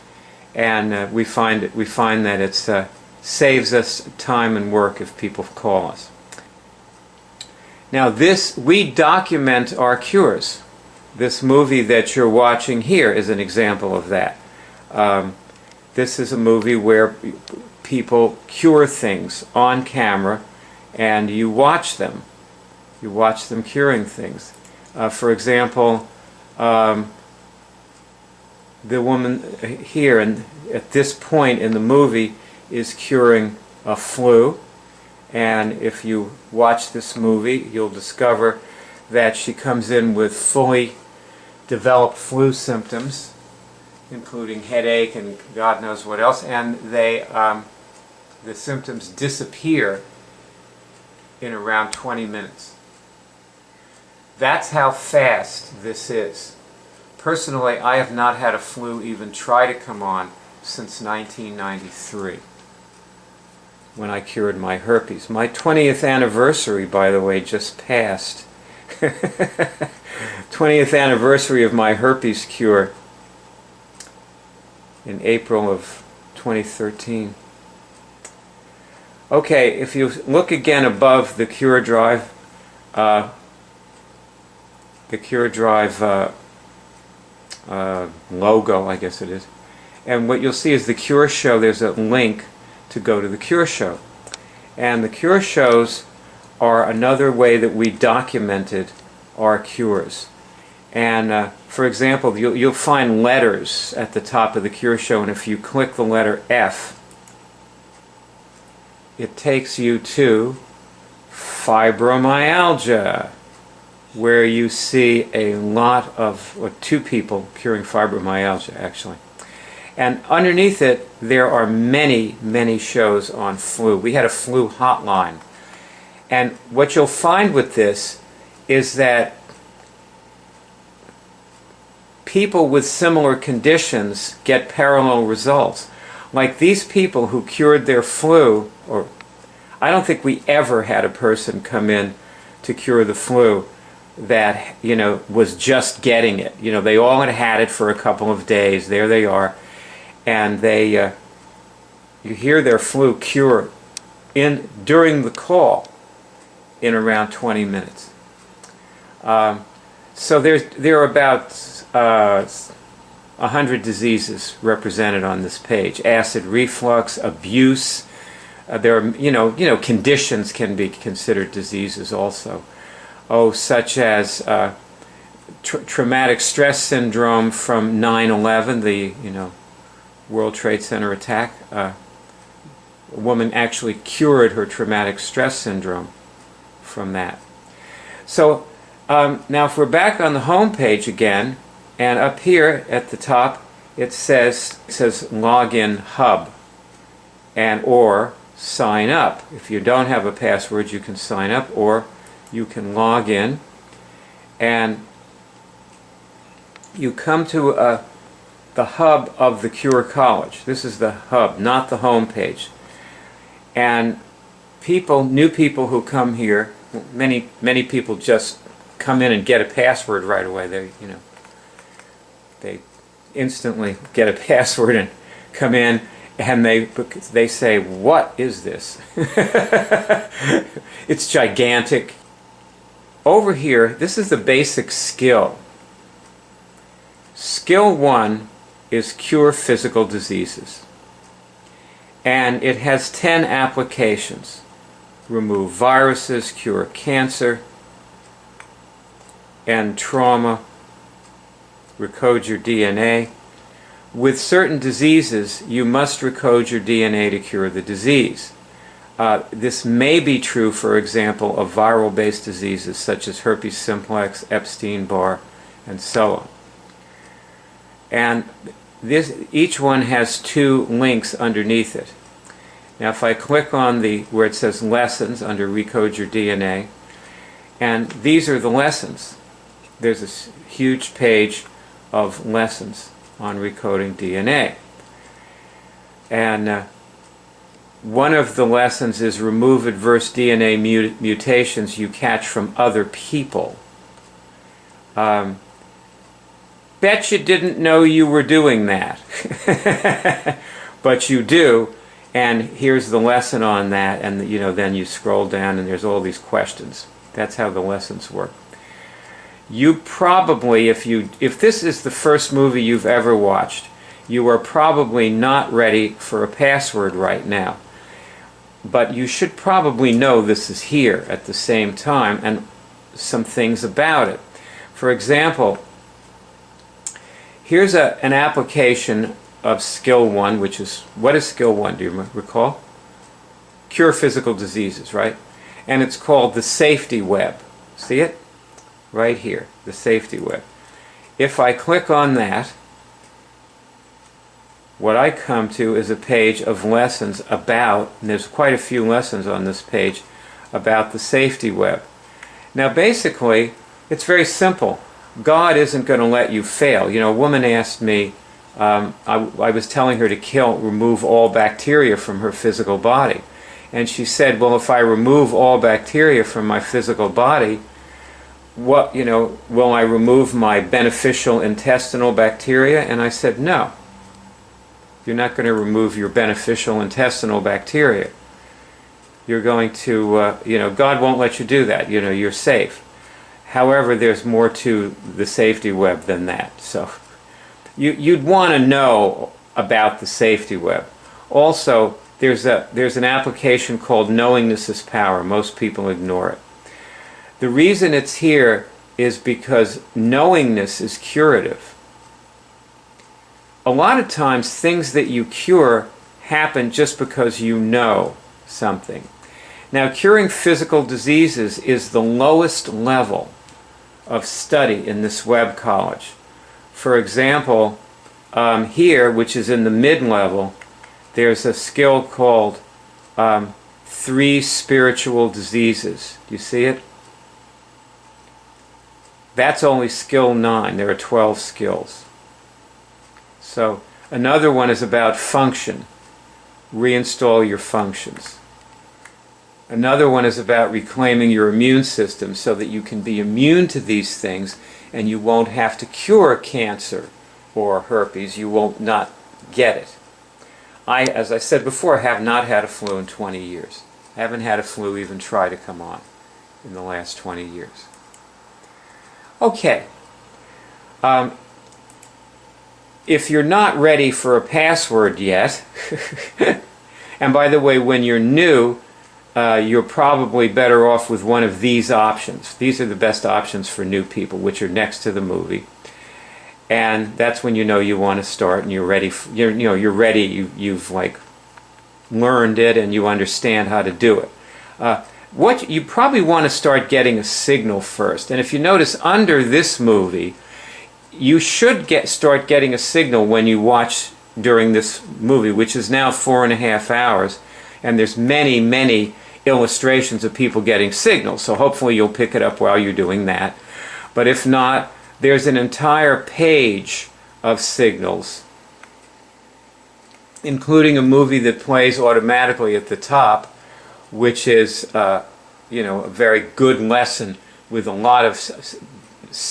and we find that it saves us time and work if people call us. Now we document our cures. This movie that you're watching here is an example of that. This is a movie where people cure things on camera, and you watch them. You watch them curing things. For example, the woman here at this point in the movie is curing a flu, and if you watch this movie, you'll discover that she comes in with fully developed flu symptoms, including headache and God knows what else, and the symptoms disappear in around 20 minutes. That's how fast this is. Personally, I have not had a flu even try to come on since 1993, when I cured my herpes. My 20th anniversary, by the way, just passed. 20th anniversary of my herpes cure in April of 2013. Okay, if you look again above the Cure Drive, logo, I guess it is, and what you'll see is the Cure Show. There's a link to go to the Cure Show, and the Cure Shows are another way that we documented our cures. And for example, you'll find letters at the top of the Cure Show, and if you click the letter F, it takes you to fibromyalgia, where you see a lot of, or two people curing fibromyalgia actually. And underneath it, there are many, many shows on flu. We had a flu hotline. And what you'll find with this is that people with similar conditions get parallel results. Like these people who cured their flu, or I don't think we ever had a person come in to cure the flu that, was just getting it. They all had it for a couple of days. There they are. And you hear their flu cure during the call in around 20 minutes. So there are about 100 diseases represented on this page. Acid reflux, abuse. There are, conditions can be considered diseases also. Such as traumatic stress syndrome from 9/11, the World Trade Center attack. A woman actually cured her traumatic stress syndrome from that. So now if we're back on the home page again, and up here at the top it says Login Hub or sign up. If you don't have a password, you can sign up, or you can log in, and you come to the hub of the Cure College. This is the hub, not the home page. And new people who come here, many people just come in and get a password right away. They instantly get a password and come in, and they say, "What is this?" It's gigantic. Over here, this is the basic skill. Skill 1 is cure physical diseases. And it has 10 applications. Remove viruses, cure cancer, end trauma, recode your DNA. With certain diseases, you must recode your DNA to cure the disease. This may be true, for example, of viral-based diseases such as herpes simplex, Epstein-Barr, and so on. And each one has 2 links underneath it. Now if I click on where it says lessons under Recode Your DNA, and these are the lessons. There's this huge page of lessons on recoding DNA. And one of the lessons is remove adverse DNA mutations you catch from other people. Bet you didn't know you were doing that. But you do, and here's the lesson on that, and then you scroll down and there's all these questions. That's how the lessons work. You probably, if this is the first movie you've ever watched, you are probably not ready for a password right now. But you should probably know this is here at the same time, and some things about it. For example, here's an application of Skill 1, which is, what is Skill 1, do you recall? Cure physical diseases, right? And it's called the safety web. See it? Right here, the safety web. If I click on that, what I come to is a page of lessons about, and there's quite a few lessons on this page, about the safety web. Now basically, it's very simple. God isn't going to let you fail. A woman asked me, I was telling her to remove all bacteria from her physical body. And she said, well, if I remove all bacteria from my physical body, will I remove my beneficial intestinal bacteria? And I said, no. You're not going to remove your beneficial intestinal bacteria. You're going to, God won't let you do that. You're safe. However, there's more to the safety web than that. So you'd want to know about the safety web. Also, there's an application called Knowingness is Power. Most people ignore it. The reason it's here is because knowingness is curative. A lot of times things that you cure happen just because you know something. Now, curing physical diseases is the lowest level of study in this web college. For example, here, which is in the mid-level, there's a skill called 3 spiritual diseases. Do you see it? That's only skill 9. There are 12 skills. So another one is about function. Reinstall your functions. Another one is about reclaiming your immune system so that you can be immune to these things and you won't have to cure cancer or herpes. You won't not get it. As I said before, have not had a flu in 20 years. I haven't had a flu even try to come on in the last 20 years. Okay. If you're not ready for a password yet, and by the way, when you're new, you're probably better off with one of these options. These are the best options for new people, which are next to the movie. And that's when you want to start and you're ready. You're ready. You've like learned it and you understand how to do it. What you probably want to start getting a signal first. And if you notice under this movie, you should start getting a signal when you watch during this movie, which is now 4.5 hours, and there's many illustrations of people getting signals. So hopefully you'll pick it up while you're doing that. But if not, there's an entire page of signals, including a movie that plays automatically at the top, which is a very good lesson with a lot of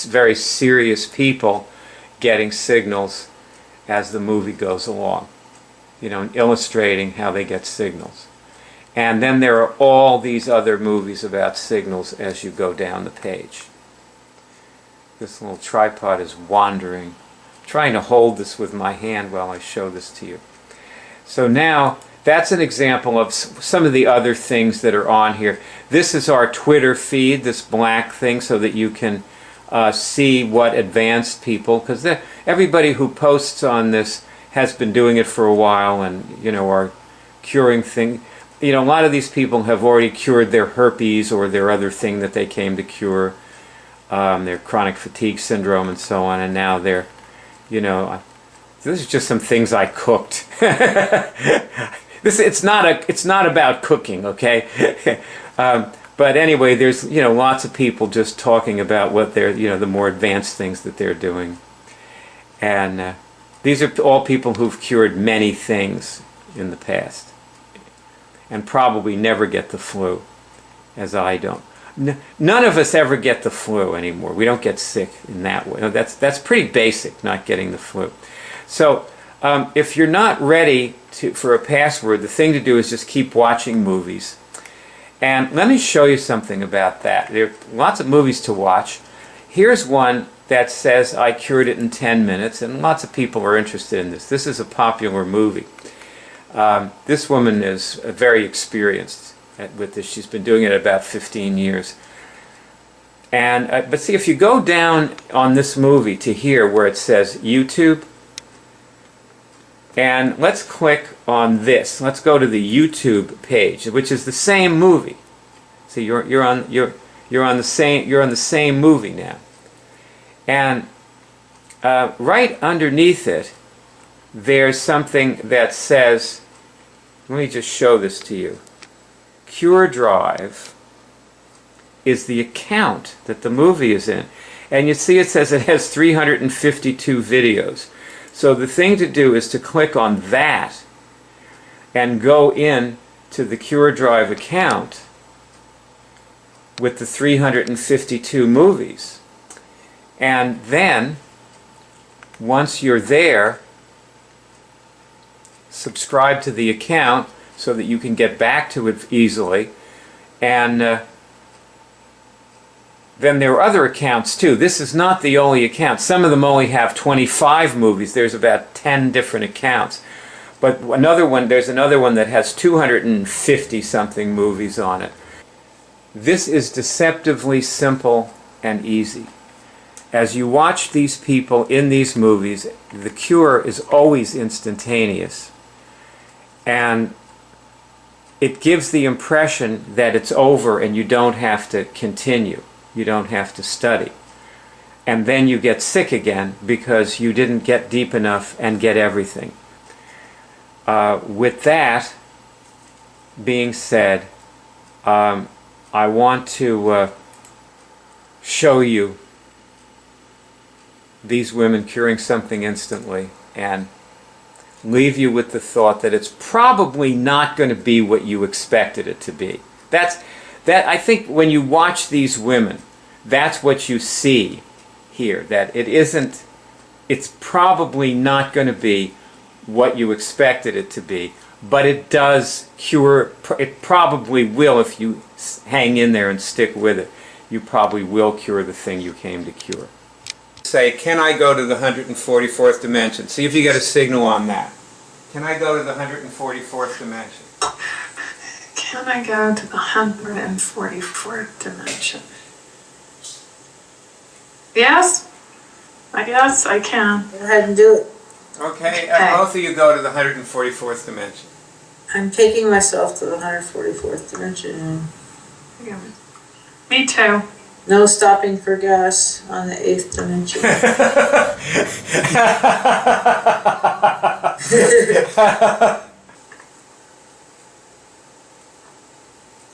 very serious people getting signals as the movie goes along, you know, illustrating how they get signals. And then there are all these other movies about signals as you go down the page. This little tripod is wandering. I'm trying to hold this with my hand while I show this to you. So now, that's an example of some of the other things that are on here. This is our Twitter feed, this black thing, so that you can see what advanced people, because everybody who posts on this has been doing it for a while and, you know, are curing things. You know, a lot of these people have already cured their herpes or their other thing that they came to cure, their chronic fatigue syndrome and so on, and now they're, you know, this is just some things I cooked. It's not about cooking, okay? But anyway, there's, you know, lots of people just talking about what they're, you know, the more advanced things that they're doing. And these are all people who've cured many things in the past and probably never get the flu, as I don't. None of us ever get the flu anymore. We don't get sick in that way. That's pretty basic, not getting the flu. So if you're not ready for a password, the thing to do is just keep watching movies. And let me show you something about that. There are lots of movies to watch. Here's one that says I cured it in 10 minutes, and lots of people are interested in this. This is a popular movie. This woman is very experienced with this. She's been doing it about 15 years. And but see, if you go down on this movie to here where it says YouTube, and let's click on this. Let's go to the YouTube page, which is the same movie. See, you're on the same movie now. And right underneath it, there's something that says, let me just show this to you. Cure Drive is the account that the movie is in. And you see it says it has 352 videos. So the thing to do is to click on that and go in to the Cure Drive account with the 352 movies. And then, once you're there, subscribe to the account so that you can get back to it easily. And then there are other accounts too. This is not the only account. Some of them only have 25 movies. There's about 10 different accounts. But there's another one that has 250 something movies on it. This is deceptively simple and easy. As you watch these people in these movies, the cure is always instantaneous. And it gives the impression that it's over and you don't have to continue. You don't have to study. And then you get sick again because you didn't get deep enough and get everything. With that being said, I want to show you these women curing something instantly and leave you with the thought that it's probably not going to be what you expected it to be. I think when you watch these women, that's what you see here, that it's probably not going to be what you expected it to be, but it does cure, it probably will if you hang in there and stick with it. You probably will cure the thing you came to cure. Say, can I go to the 144th dimension? See if you get a signal on that. Can I go to the 144th dimension? Can I go to the 144th dimension? Yes? I guess I can. Go ahead and do it. Okay, both of you go to the 144th dimension. I'm taking myself to the 144th dimension. Me too. No stopping for gas on the 8th dimension.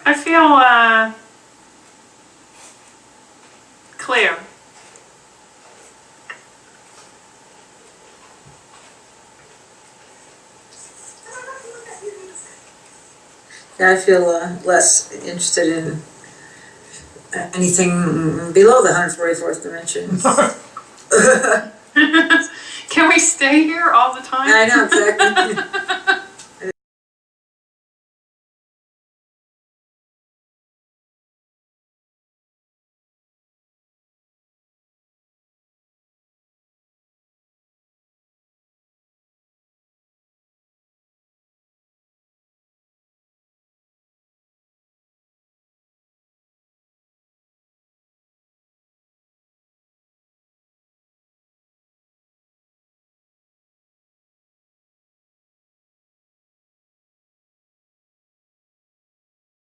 I feel clear. I feel less interested in anything below the 144th dimension. Can we stay here all the time? I know, exactly.